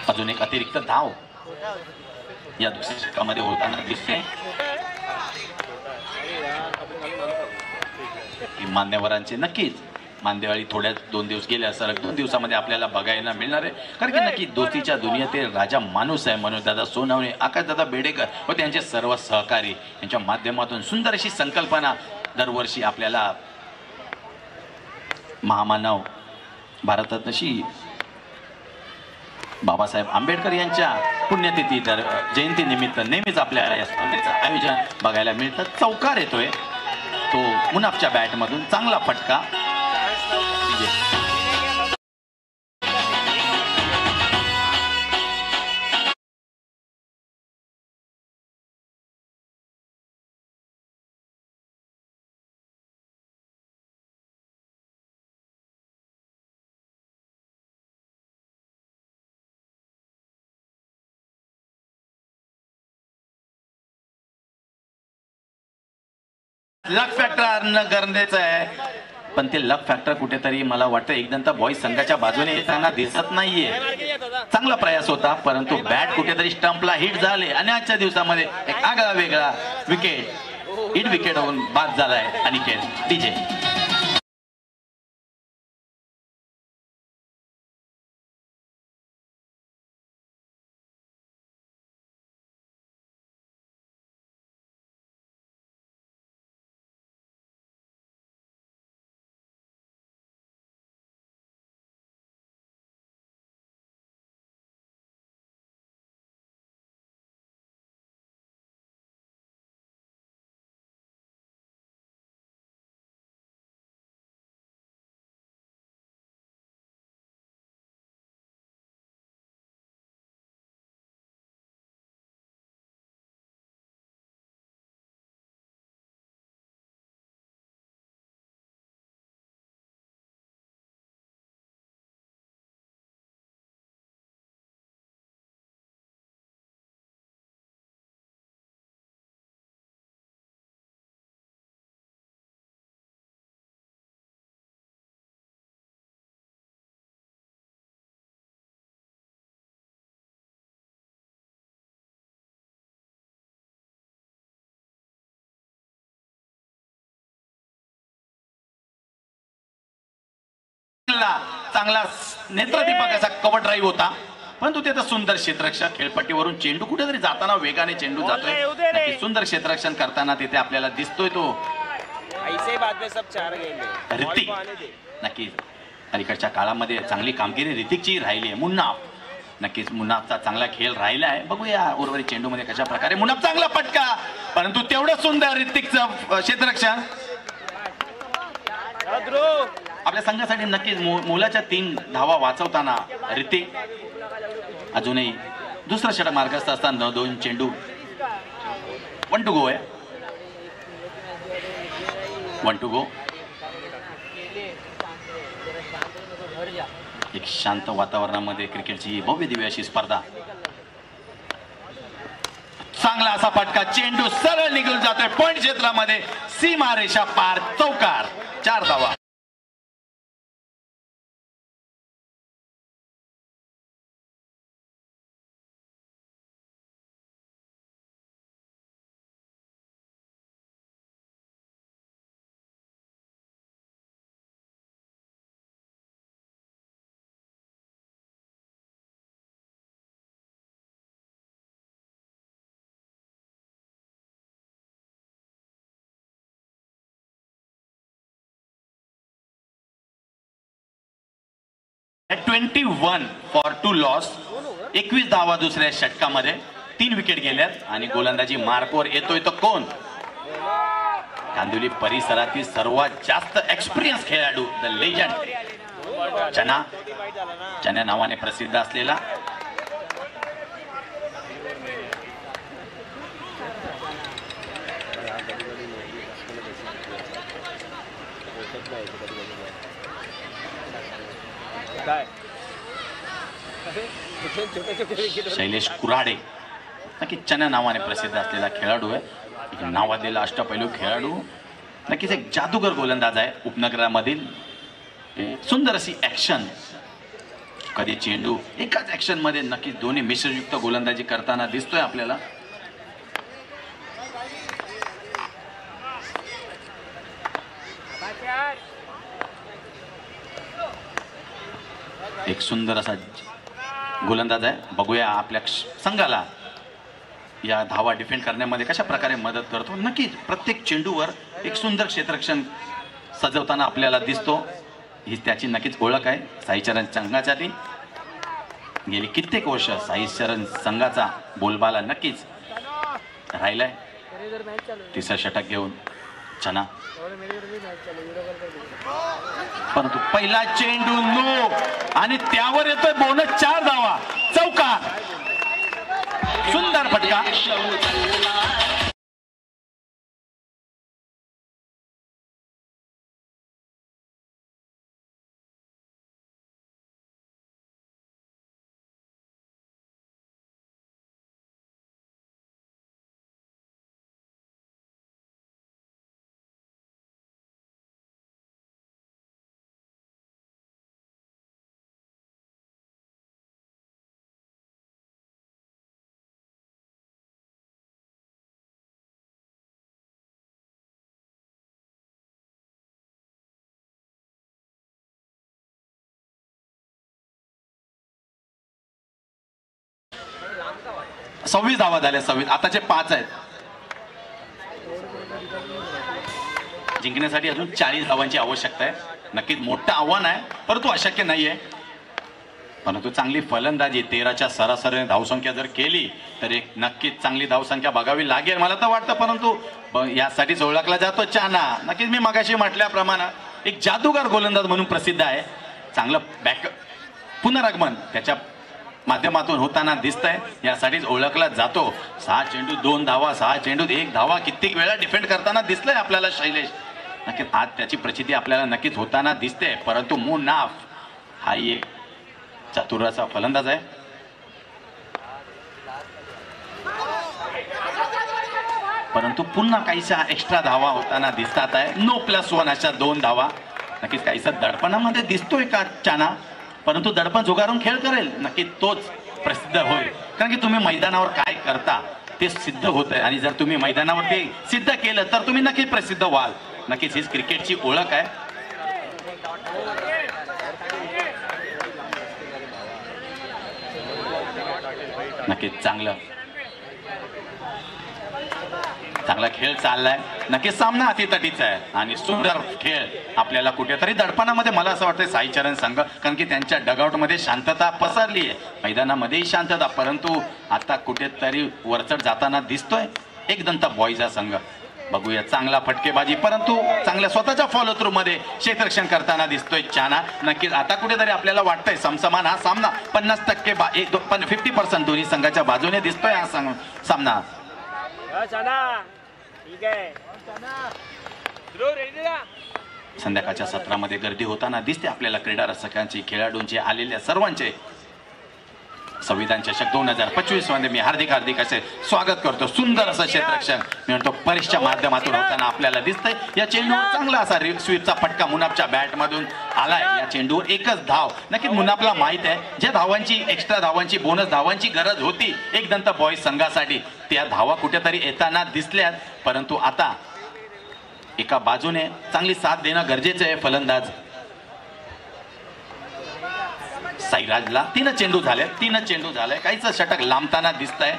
अजून एक अतिरिक्त धाव या दुसऱ्या षटकामध्ये होताना दिसते. मान्यवरांचे नक्कीच मानदेवाळी थोड्या 2 दिवस गेल्या सरक 2 दिवसामध्ये आपल्याला बघायला मिळणार आहे. कारण की नक्की दोस्तीच्या दुनियेतील राजा माणूस आहे मनोजदादा सोनवणे, आकाशदादा बेडेकर व त्यांचे सर्व सहकारी यांच्या माध्यमातून सुंदर अशी संकल्पना दरवर्षी आपल्याला महामानव भारतरत्नशी बाबासाहेब आंबेडकर यांच्या पुण्यतिथी तर जयंती निमित्त नेहमीच आपल्याला या स्पर्धेचं आयोजन बघायला मिळतं. चौकार येतोय तो मुनाफच्या बॅटमधून, चांगला फटका. लक फॅक्टर आणणं गरजेचं आहे, पण ते लक फॅक्टर कुठेतरी मला वाटतं एकदंत बॉईज संघाच्या बाजूने येताना दिसत नाहीये. चांगला प्रयास होता परंतु बॅट कुठेतरी स्टंपला हिट झाले आणि आजच्या दिवसामध्ये एक आगळा वेगळा हिट विकेट होऊन बाद झालाय अनिकेत डीजे. चांगला नेत्रदीपक असा कव्हर ड्राईव्ह होता परंतु ते तर सुंदर क्षेत्ररक्षण खेळपट्टीवरून चेंडू कुठेतरी जाताना वेगाने चेंडू जातोय. सुंदर क्षेत्ररक्षण करताना तिथे आपल्याला दिसतोय तो ऋतिक. नक्कीच अलीकडच्या काळामध्ये चांगली कामगिरी ऋतिकची राहिली आहे. मुन्नाफ नक्कीच मुन्नाफचा चांगला खेळ राहिला आहे. बघूया उर्वरित चेंडू मध्ये कशा प्रकारे मुन्नाफ चांगला पटका परंतु तेवढं सुंदर ऋतिकचं क्षेत्ररक्षण. आपल्या संघासाठी नक्कीच मोलाच्या 3 धावा वाचवताना ऋतिक अजूनही दुसरा षटक मार्गस्थ असताना 2 चेंडू 1 टू गो आहे. 1 टू गो. एक शांत वातावरणामध्ये क्रिकेटची भव्य दिव्य अशी स्पर्धा. चांगला असा फटका, चेंडू सरळ निघून जातोय पॉइंट क्षेत्रामध्ये, सीमारेषा पार, चौकार. 4 धावा. At 21 for 2 loss. 21 धावा दुसऱ्या षटकामध्ये, 3 विकेट गेल्यात आणि गोलंदाजी मार्कवर येतोय तो कोण? कांदिवली परिसरातील सर्वात जास्त एक्सपिरियन्स खेळाडू द लेजंड चना नावाने प्रसिद्ध असलेला काय शैलेश कुऱ्हाडे नक्कीच चना नावाने प्रसिद्ध असलेला खेळाडू आहे, नावाजलेला अष्टपैलू खेळाडू, नक्कीच एक जादूगर गोलंदाज आहे उपनगरामधील. सुंदर अशी ऍक्शन, कधी चेंडू एकाच ऍक्शन मध्ये नक्कीच दोन्ही मिश्रयुक्त गोलंदाजी करताना दिसतोय आपल्याला. एक सुंदर असा गोलंदाज आहे. बघूया आपल्या संघाला या धावा डिफेंड करण्यामध्ये कशा प्रकारे मदत करतो. नक्कीच प्रत्येक चेंडूवर एक सुंदर क्षेत्ररक्षण सजवताना आपल्याला दिसतो. ही त्याची नक्कीच ओळख आहे साईचरण संघासाठी. गेली कित्येक वर्ष साईचरण संघाचा बोलबाला नक्कीच राहिलाय. तिसरं षटक घेऊन चना, परंतु पहिला चेंडू नो आणि त्यावर येतोय बोनस 4 धावा. चौकार, सुंदर फटका. सव्वीस धावा झाल्या. 26 आताचे 5 आहेत. जिंकण्यासाठी अजून 40 धावांची आवश्यकता आहे. नक्कीच मोठं आव्हान आहे, परंतु अशक्य नाहीये. परंतु चांगली फलंदाजी 13च्या सरासरीने धावसंख्या जर केली तर एक नक्कीच चांगली धावसंख्या बघावी लागेल मला तर वाटतं. परंतु यासाठीच ओळखला जातो चाना. नक्कीच मी मगाशी म्हटल्याप्रमाणे एक जादूगार गोलंदाज म्हणून प्रसिद्ध आहे. चांगलं बॅक पुनरागमन त्याच्या माध्यमातून होताना दिसतंय, यासाठीच ओळखला जातो. 6 चेंडू 2 धावा, 6 चेंडूत 1 धावा कित्येक वेळा डिफेंड करताना दिसलंय आपल्याला शैलेश. नक्कीच आज त्याची प्रचिती आपल्याला नक्कीच होताना दिसते. परंतु मुनाफ हा एक चतुराचा फलंदाज आहे. परंतु पुन्हा काहीशा एक्स्ट्रा धावा होताना दिसतात आहे. नो +1 अशा 2 धावा. नक्कीच काहीसा दडपणामध्ये दिसतोय का चाना, परंतु दडपण झुगारून खेळ करेल नक्की तोच प्रसिद्ध होईल. कारण की तुम्ही मैदानावर काय करता ते सिद्ध होत आहे आणि जर तुम्ही मैदानावर ते सिद्ध केलं तर तुम्ही नक्कीच प्रसिद्ध व्हाल. नक्कीच हीच क्रिकेटची ओळख आहे. नक्कीच चांगला खेळ चाललाय. नक्कीच सामना अतितटीचा आहे आणि सुंदर खेळ. आपल्याला कुठेतरी दडपणामध्ये मला असं वाटतं साईचरण संघ, कारण की त्यांच्या डगआउटमध्ये शांतता पसरली आहे, मैदानामध्येही शांतता, परंतु आता कुठेतरी वरचढ जाताना दिसतोय एकदंत बॉयचा संघ. बघूया चांगला फटकेबाजी, परंतु चांगल्या स्वतःच्या फॉलो थ्रू मध्ये क्षेत्ररक्षण करताना दिसतोय चाना. नक्कीच आता कुठेतरी आपल्याला वाटतंय समसमान हा सामना 50% 50% दोन्ही संघाच्या बाजूने दिसतोय हा सामना. संध्याकाळच्या सत्रामध्ये गर्दी होताना दिसते आपल्याला. क्रीडा रसिकांची, खेळाडूंचे, आलेल्या सर्वांचे संविधान चषक 2025 मध्ये मी हार्दिक असे स्वागत करतो. सुंदर असं क्षेत्ररक्षण मी म्हणतो परीक्षेच्या माध्यमातून होताना आपल्याला दिसतंय. या चेंडूवर चांगला असा स्वीपचा फटका मुनाफच्या बॅट मधून आलाय. या चेंडूवर एकच धाव. नक्कीच मुनाफला माहित आहे ज्या धावांची, एक्स्ट्रा धावांची, बोनस धावांची गरज होती एकदंत बॉयज संघासाठी, त्या धावा कुठेतरी येताना दिसल्यात. परंतु आता एका बाजूने चांगली साथ देणं गरजेचं आहे. फलंदाज साईराजला 3 चेंडू झाले. काहीच षटक लांबताना दिसतंय.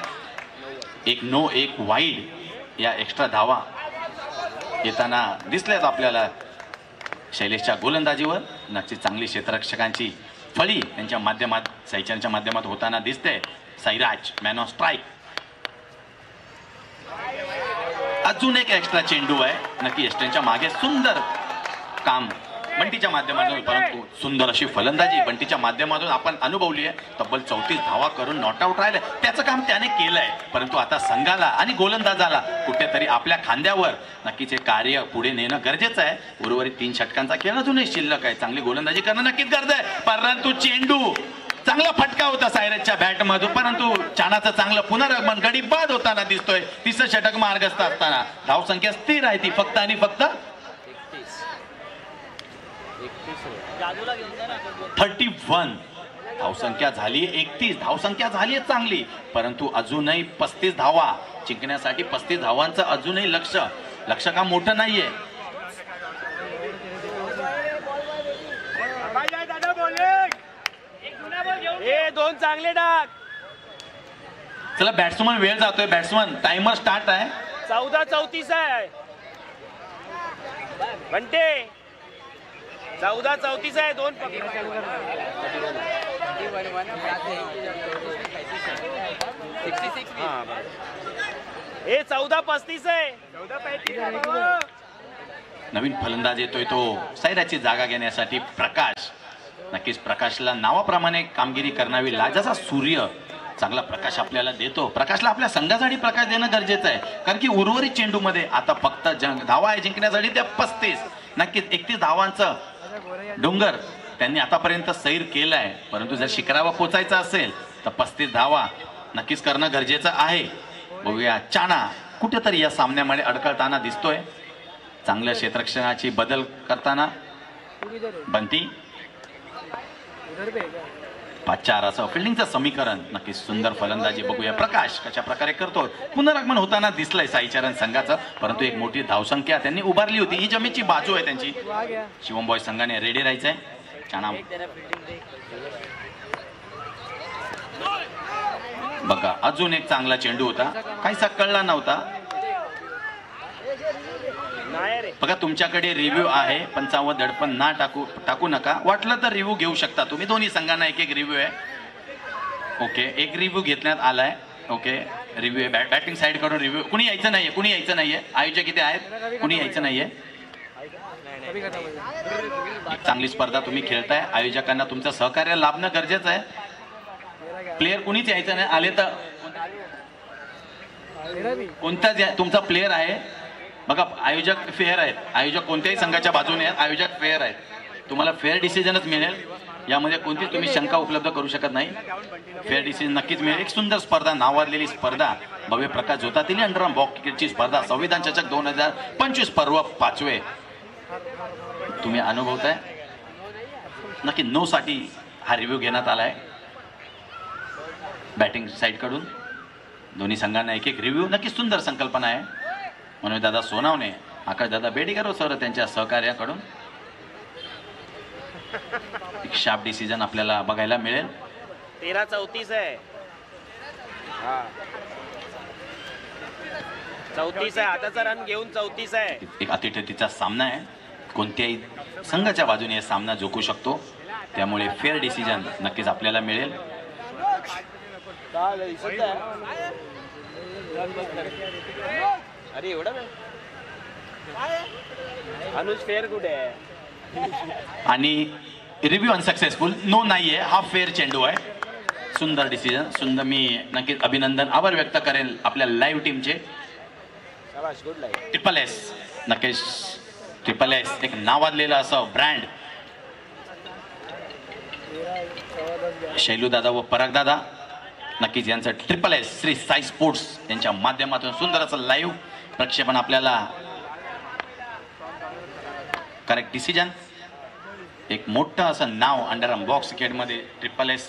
1 नो 1 वाईड या एक्स्ट्रा धावा येताना दिसल्यात आपल्याला शैलेशच्या गोलंदाजीवर. नक्कीच चांगली क्षेत्ररक्षकांची फळी त्यांच्या माध्यमात, साईचरणच्या माध्यमात होताना दिसते. Sairaj man of strike. अजून एक एक्स्ट्रा चेंडू आहे. नक्की एस्टनच्या मागे सुंदर काम बंटीच्या माध्यमातून, परंतु सुंदर अशी फलंदाजी बंटीच्या माध्यमातून आपण अनुभवली आहे. तब्बल 34 धावा करून नॉट आउट राहिले. त्याचं काम त्याने केलंय. परंतु आता संघाला आणि गोलंदाजाला कुठेतरी आपल्या खांद्यावर नक्कीच हे कार्य पुढे नेणं गरजेचं आहे. उर्वरित 3 षटकांचा खेळ अजूनही शिल्लक आहे. चांगली गोलंदाजी करणं नक्कीच गरज आहे. परंतु चेंडू चांगला फटका होता सायरसच्या बॅट मधून, परंतु चानाचं चांगलं पुनरागमन गडी बाद होताना दिसतोय. तिसरं षटक मार्गस्थ असताना धावसंख्या स्थिर आहे ती फक्त आणि फक्त 31. धावसंख्या झाली 31. धावसंख्या झाली चांगली, परंतु अजूनही 35 धावा जिंकण्यासाठी 35 धावांचं अजूनही लक्ष का मोठं नाहीये. दोन चांगले टाक. चला बॅट्समन वेळ जातोय. बॅट्समन टाइमर स्टार्ट आहे. 14-34 आहे बंटे. 14-34 आहे. दोन हे 14-35 आहे. नवीन फलंदाज येतोय तो सायराची जागा घेण्यासाठी प्रकाश. नक्कीच प्रकाशला नावाप्रमाणे कामगिरी करावी लागेल. जसा सूर्य चांगला प्रकाश आपल्याला देतो, प्रकाशला आपल्या संघासाठी प्रकाश देणं गरजेचं आहे. कारण की उर्वरित चेंडूमध्ये आता फक्त धावा आहे जिंकण्यासाठी त्या 35. नक्कीच 31 धावांचं डोंगर त्यांनी आतापर्यंत सैर केलाय, परंतु जर शिखरावर पोचायचं असेल तर 35 धावा नक्कीच करणं गरजेचं आहे. बघूया चाना कुठेतरी या सामन्यामध्ये अडकळताना दिसतोय. चांगल्या क्षेत्ररक्षणाची बदल करताना बंटी 5-4 असं फिल्डिंगचं समीकरण. नक्कीच सुंदर फलंदाजी बघूया प्रकाश कशा प्रकारे करतो. पुनरागमन होताना दिसलंय साईचरण संघाचं, परंतु एक मोठी धावसंख्या त्यांनी उभारली होती. ही जमेची बाजू आहे त्यांची. शिवम बॉय संघाने रेडी राहायचंय. चाना बघा अजून एक चांगला चेंडू होता, काहीसा कळला नव्हता. बघा तुमच्याकडे रिव्ह्यू आहे, 55 दडपण ना टाकू नका. वाटलं तर रिव्ह्यू घेऊ शकता तुम्ही. दोन्ही संघांना एक रिव्ह्यू आहे. ओके, एक रिव्ह्यू घेण्यात आलाय. ओके, रिव्ह्यू आहे. बॅटिंग साईड कडून रिव्ह्यू. कुणी यायचं नाहीये. आयोजक इथे आहेत, कुणी यायचं नाहीये. चांगली स्पर्धा तुम्ही खेळताय. आयोजकांना तुमचं सहकार्य लाभणं गरजेचं आहे. प्लेयर कुणीच यायचं नाही. आले तर कोणता तुमचा प्लेयर आहे बघा. आयोजक फेअर आहेत. आयोजक कोणत्याही संघाच्या बाजूने आहेत. आयोजक फेअर आहेत. तुम्हाला फेअर डिसिजनच मिळेल. यामध्ये कोणतीच तुम्ही शंका उपलब्ध करू शकत नाही. फेअर डिसिजन नक्कीच मिळेल. एक सुंदर स्पर्धा, नावाजलेली स्पर्धा. भव्य प्रकाश जोतातील अंडरआर्म बॉक्स क्रिकेटची स्पर्धा संविधान चषक 2025 पर्व 5वे तुम्ही अनुभवताय. नक्की 9 साठी हा रिव्ह्यू घेण्यात आलाय बॅटिंग साईड कडून. दोन्ही संघांना एक रिव्ह्यू. नक्की सुंदर संकल्पना आहे. मनोज दादा सोनावणे, आकाश दादा बेडेकर सर त्यांच्या सहकार्याकडून एक शार्प डिसिजन आपल्याला बघायला मिळेल. 13-34 आहे. 34 आहे. आताचा रन घेऊन 34 आहे. एक अतिशयचा सामना आहे. कोणत्याही संघाच्या बाजूने हा सामना जिंकू शकतो. त्यामुळे फेअर डिसिजन नक्कीच आपल्याला मिळेल. अरे एवढा अनुज फेअर कुठे आहे? आणि रिव्ह्यू अनसक्सेसफुल. नो नाहीये. हा फेअर चेंडू आहे. सुंदर डिसिजन. सुंदर. मी नक्कीच अभिनंदन आभार व्यक्त करेल आपल्या लाईव्ह टीमचे. Triple S. नक्कीच ट्रिपल एस एक नावाजलेलं असं ब्रँड. शैलू दादा व पराग दादा नक्कीच यांचं triple S Shri Sai sports यांच्या माध्यमातून सुंदर असं लाईव्ह प्रक्षेपण आपल्याला. Correct decision. एक मोठं असं नाव अंडरआर्म बॉक्स क्रिकेटमध्ये ट्रिपल एस.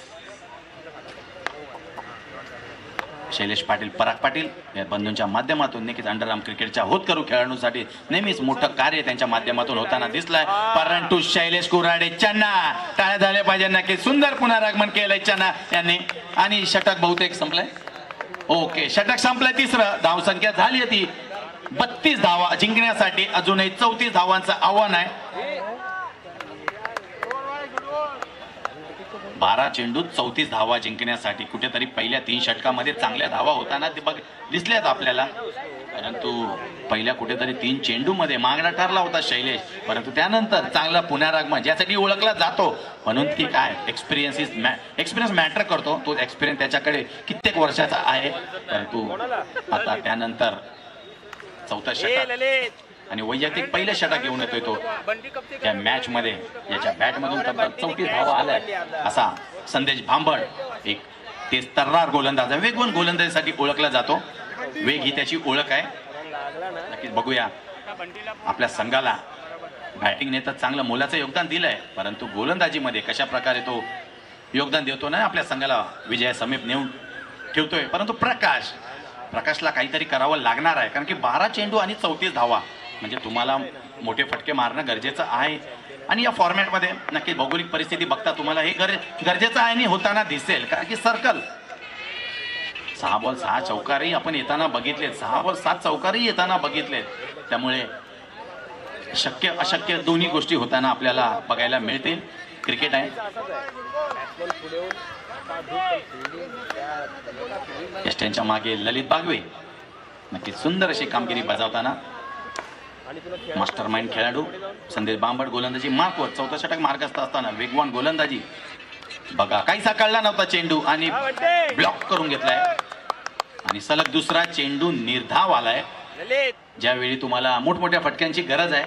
शैलेश पाटील, पराग पाटील या बंधूंच्या माध्यमातून नक्कीच अंडरआर्म क्रिकेटच्या होतकरू खेळाडूंसाठी नेहमीच मोठं कार्य त्यांच्या माध्यमातून होताना दिसलंय. परंतु शैलेश कुराडे चन्ना टाळ्या झाल्या पाहिजे. नक्कीच सुंदर पुनरागमन केलंय चन्ना यांनी. आणि षटक बहुतेक संपलंय. ओके, षटक संपलंय. तिसरं धावसंख्या झाली ती 32 धावा जिंकण्यासाठी अजूनही 34 धावांचं आव्हान आहे. 12 चेंडूत 34 धावा जिंकण्यासाठी कुठेतरी पहिल्या 3 षटकामध्ये चांगल्या धावा होताना दिसल्यात आपल्याला. परंतु पहिल्या कुठेतरी 3 चेंडूमध्ये मागणा ठरला होता शैलेश. परंतु त्यानंतर चांगला पुनरागमन ज्यासाठी ओळखला जातो म्हणून ती काय एक्सपिरियन्स मॅटर करतो. तो एक्सपिरियन्स त्याच्याकडे कित्येक वर्षाचा आहे. परंतु आता त्यानंतर 4था षटक आणि वैयक्तिक पहिल्या षटक घेऊन येतोय तो. त्या मॅच मध्ये याच्या बॅट मधून 34 धावा आल्या असा संदेश भांबड एक तेज तर्रार गोलंदाज आहे, वेगवान गोलंदाजीसाठी ओळखला जातो. वेग ही त्याची ओळख आहे. नक्कीच बघूया आपल्या संघाला बॅटिंगने तर चांगलं मोलाचं योगदान दिलंय, परंतु गोलंदाजीमध्ये कशा प्रकारे तो योगदान देतो ना आपल्या संघाला विजया समीप नेऊन ठेवतोय. परंतु प्रकाशला काहीतरी करावं लागणार आहे, कारण की 12 चेंडू आणि 34 धावा म्हणजे तुम्हाला मोठे फटके मारणं गरजेचं आहे. आणि या फॉर्मॅटमध्ये नक्की भौगोलिक परिस्थिती बघता तुम्हाला हे गरजेचं आहे आणि होताना दिसेल, कारण की सर्कल 6 बॉल 6 चौकारही आपण येताना बघितलेत, 6 बॉल 7 चौकारही येताना बघितलेत. त्यामुळे शक्य अशक्य दोन्ही गोष्टी होताना आपल्याला बघायला मिळतील. क्रिकेट आहे. यष्ट्यांच्या मागे ललित बागवे नक्की सुंदर अशी कामगिरी बजावताना मास्टर माइंड खेळाडू संदेश बांबड गोलंदाजी मार्कवर 14 षटक मार्गस्थ असताना वेगवान गोलंदाजी बघा काहीसा कळला नव्हता चेंडू आणि ब्लॉक करून घेतलाय आणि सलग दुसरा चेंडू निर्धाव आलाय. ज्यावेळी तुम्हाला मोठमोठ्या फटक्यांची गरज आहे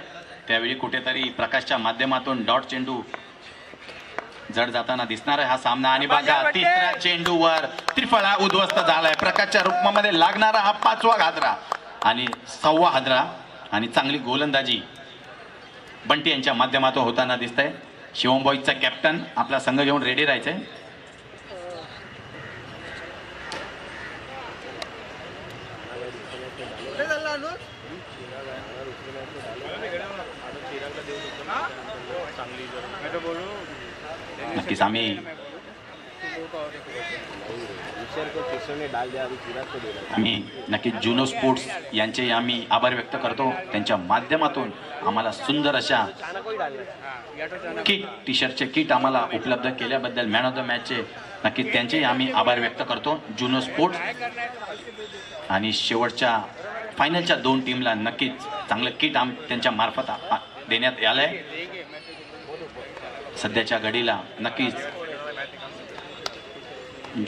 त्यावेळी कुठेतरी प्रकाशच्या माध्यमातून डॉट चेंडू जड जाताना दिसणार आहे हा सामना. आणि बघा तिसऱ्या चेंडूवर त्रिफळा उद्ध्वस्त झालाय. प्रकाशच्या रूपामध्ये लागणारा हा 5वा हादरा आणि 6वा हादरा आणि चांगली गोलंदाजी बंटी यांच्या माध्यमातून होताना दिसतंय. शिवम बॉईजचा कॅप्टन आपला संघ घेऊन रेडी राहायचंय. नक्कीच आम्ही नक्कीच जुनो स्पोर्ट्स यांचे आम्ही आभार व्यक्त करतो. त्यांच्या माध्यमातून आम्हाला सुंदर अशा किट टी शर्टचे किट आम्हाला उपलब्ध केल्याबद्दल मॅन ऑफ द मॅचचे नक्कीच त्यांचे आम्ही आभार व्यक्त करतो जुनो स्पोर्ट्स. आणि शेवटच्या फायनलच्या 2 टीमला नक्कीच चांगलं किट त्यांच्या मार्फत देण्यात आलंय. सध्याच्या घडीला नक्कीच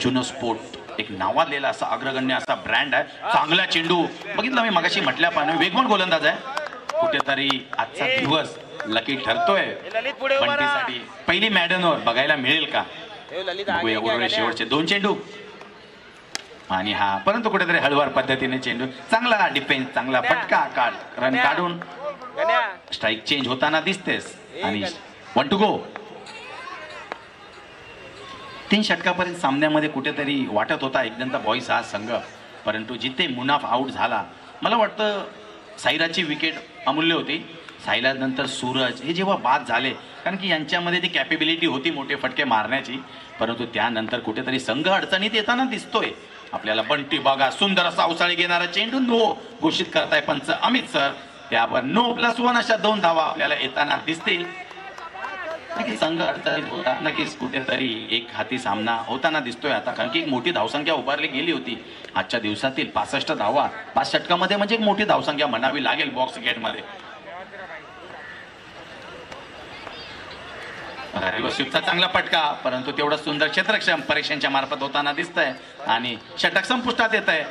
जुनो स्पोर्ट एक नावाजलेला असा अग्रगण्य असा ब्रँड आहे. चांगला चेंडू बघितलं मी मगाशी म्हटल्याप्रमाणे वेगवान गोलंदाज आहे. कुठेतरी आजचा दिवस लकी ठरतोय बंटीसाठी. पहिली मॅडनवर बघायला मिळेल का बघूया. उर्वरित शेवटचे 2 चेंडू आणि हा परंतु कुठेतरी हळूवार पद्धतीने चेंडू चांगला डिफेन्स चांगला फटका रन काढून स्ट्राईक चेंज होताना दिसतेस. आणि 1 टू गो. 3 षटकापर्यंत सामन्यामध्ये कुठेतरी वाटत होता एकदंत बॉईज हा संघ, परंतु जिथे मुनाफ आऊट झाला मला वाटतं साईराजची विकेट अमूल्य होती. साईराज नंतर सूरज हे जेव्हा बाद झाले कारण की यांच्यामध्ये ती कॅपेबिलिटी होती मोठे फटके मारण्याची, परंतु त्यानंतर कुठेतरी संघ अडचणीत येताना दिसतोय आपल्याला. बंटी बघा सुंदर असा अवसाळी घेणारा चेंडू नो घोषित करताय पंच अमित सर. त्यावर नो+1 अशा 2 धावा आपल्याला येताना दिसतील. नक्कीच संघ अडचणीत होता. नक्कीच कुठेतरी एक हाती सामना होताना दिसतोय आता, कारण की एक मोठी धावसंख्या उभारली गेली होती आजच्या दिवसातील 65 धावा 5 षटकामध्ये म्हणजे एक मोठी धावसंख्या म्हणावी लागेल बॉक्स गेटमध्ये. स्वीपचा चांगला फटका परंतु तेवढा सुंदर क्षेत्रक्षम परीक्षांच्या मार्फत होताना दिसतंय आणि षटक संपुष्टात येत आहे.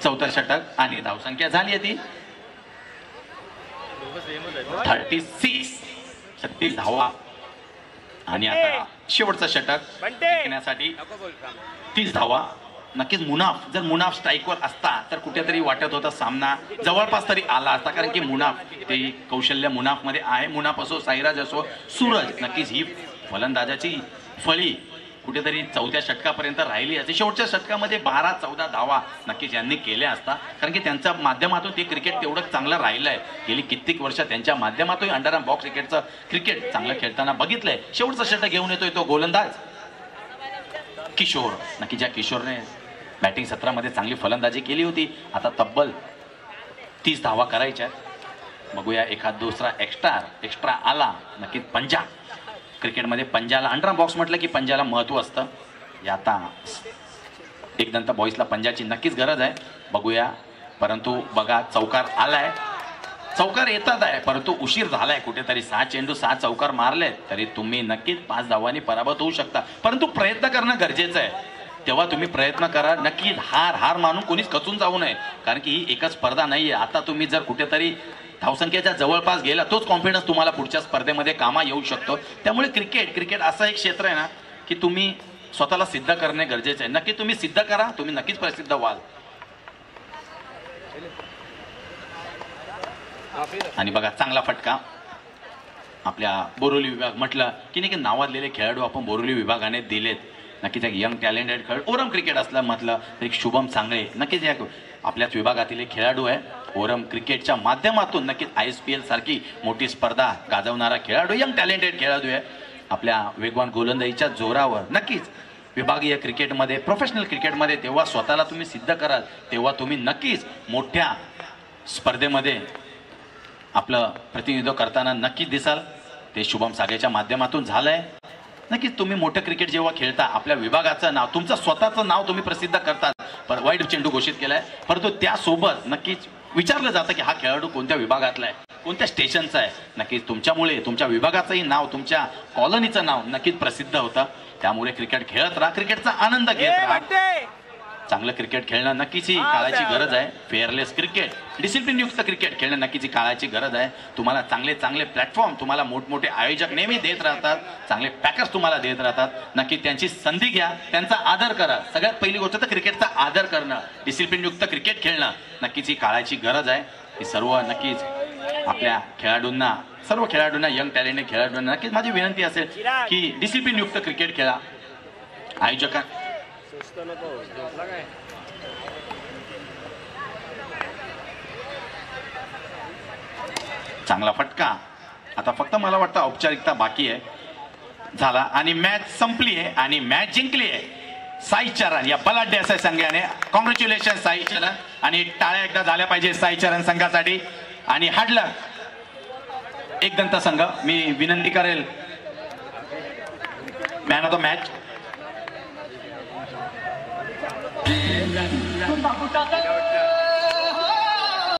74 षटक आणि धावसंख्या झाली ती 36 धावा. आणि आता शेवटचं षटक जिंकण्यासाठी 30 धावा. नक्कीच जर मुनाफ स्ट्राईकवर असता तर कुठेतरी वाटत होता सामना जवळपास तरी आला असता, कारण की मुनाफ ते कौशल्य मुनाफमध्ये आहे. मुनाफ असो साईराज असो सूरज नक्कीच ही फलंदाजाची फळी कुठेतरी 4थ्या षटकापर्यंत राहिली असते. शेवटच्या षटकामध्ये 12-14 धावा नक्कीच यांनी केल्या असता, कारण की त्यांच्या माध्यमातून ते क्रिकेट तेवढं चांगलं राहिलं आहे. गेली कित्येक वर्ष त्यांच्या माध्यमातून अंडरआर्म बॉक्स क्रिकेटचं क्रिकेट चांगलं खेळताना बघितलंय. शेवटचा षटक घेऊन येतोय तो गोलंदाज किशोर. नक्की ज्या किशोरने बॅटिंग सत्रामध्ये चांगली फलंदाजी केली होती, आता तब्बल 30 धावा करायच्या. बघूया एखाद दुसरा एक्स्ट्रा आला. नक्कीच पंजा क्रिकेटमध्ये पंजाला अंडरआर्म बॉक्स म्हटलं की पंजाला महत्त्व असतं. आता एकदंत बॉईजला पंजाची नक्कीच गरज आहे. बघूया परंतु बघा चौकार आलाय. चौकार येतात आहे परंतु उशीर झालाय. कुठेतरी 6 चेंडू 6 चौकार मारले तरी तुम्ही नक्कीच 5 धावांनी पराभूत होऊ शकता, परंतु प्रयत्न करणं गरजेचं आहे. तेव्हा तुम्ही प्रयत्न करा. नक्कीच हार मानून कोणीच खचून जाऊ नये, कारण की ही एकच स्पर्धा नाहीये. आता तुम्ही जर कुठेतरी धावसंख्येच्या जवळपास गेला तोच कॉन्फिडन्स तुम्हाला पुढच्या स्पर्धेमध्ये कामा येऊ शकतो. त्यामुळे क्रिकेट असं एक क्षेत्र आहे ना की तुम्ही स्वतःला सिद्ध करणे गरजेचे आहे. नक्की तुम्ही सिद्ध करा, तुम्ही नक्कीच प्रसिद्ध व्हाल. आणि बघा चांगला फटका आपल्या बोरिवली विभाग म्हटलं की नाही की नावाजलेले खेळाडू आपण बोरिवली विभागाने दिलेत. नक्कीच एक यंग टॅलेंटेड खेळाडू ओरम क्रिकेट असलं म्हटलं तर एक शुभम सांगळे नक्कीच एक आपल्याच विभागातील एक खेळाडू आहे. ओरम क्रिकेटच्या माध्यमातून नक्कीच ISPL सारखी मोठी स्पर्धा गाजवणारा खेळाडू, यंग टॅलेंटेड खेळाडू आहे. आपल्या वेगवान गोलंदाजीच्या जोरावर नक्कीच विभागीय क्रिकेटमध्ये, प्रोफेशनल क्रिकेटमध्ये तेव्हा स्वतःला तुम्ही सिद्ध कराल, तेव्हा तुम्ही नक्कीच मोठ्या स्पर्धेमध्ये आपलं प्रतिनिधित्व करताना नक्कीच दिसाल. ते शुभम सागेच्या माध्यमातून झालंय. नक्कीच तुम्ही मोठं क्रिकेट जेव्हा खेळता आपल्या विभागाचं नाव, तुमचं स्वतःचं नाव तुम्ही प्रसिद्ध करतात. पण वाईट चेंडू घोषित केलाय, परंतु त्यासोबत नक्कीच विचारलं जातं की हा खेळाडू कोणत्या विभागातला आहे, कोणत्या स्टेशनचा आहे. नक्कीच तुमच्यामुळे तुमच्या विभागाचंही नाव, तुमच्या कॉलनीचं नाव नक्कीच प्रसिद्ध होतं. त्यामुळे क्रिकेट खेळत राहा, क्रिकेटचा आनंद घेत राहा. चांगलं क्रिकेट खेळणं नक्कीच ही काळाची गरज आहे. फेअरलेस क्रिकेट, डिसिप्लिन युक्त क्रिकेट खेळणं नक्कीच ही काळाची गरज आहे. तुम्हाला चांगले चांगले प्लॅटफॉर्म तुम्हाला मोठमोठे आयोजक नेहमी देत राहतात, चांगले पॅकर्स तुम्हाला देत राहतात. नक्की त्यांची संधी घ्या, त्यांचा आदर करा. सगळ्यात पहिली गोष्ट तर क्रिकेटचा आदर करणं, डिसिप्लिन युक्त क्रिकेट खेळणं नक्कीच ही काळाची गरज आहे. ही सर्व नक्कीच आपल्या खेळाडूंना, सर्व खेळाडूंना, यंग टॅलेंटेड खेळाडूंना नक्कीच माझी विनंती असेल की डिसिप्लिन युक्त क्रिकेट खेळा. आयोजका चांगला फटका. आता फक्त मला वाटतं औपचारिकता बाकी आहे झाला आणि मॅच संपली आहे आणि मॅच जिंकली आहे साई चरण या बलाढ्य असा संघाने. कॉंग्रॅच्युलेशन साई चरण. आणि टाळ्या एकदा झाल्या पाहिजे साई चरण संघासाठी. आणि हाडलं एक दंत संघ, मी विनंती करेल man of the match. Babu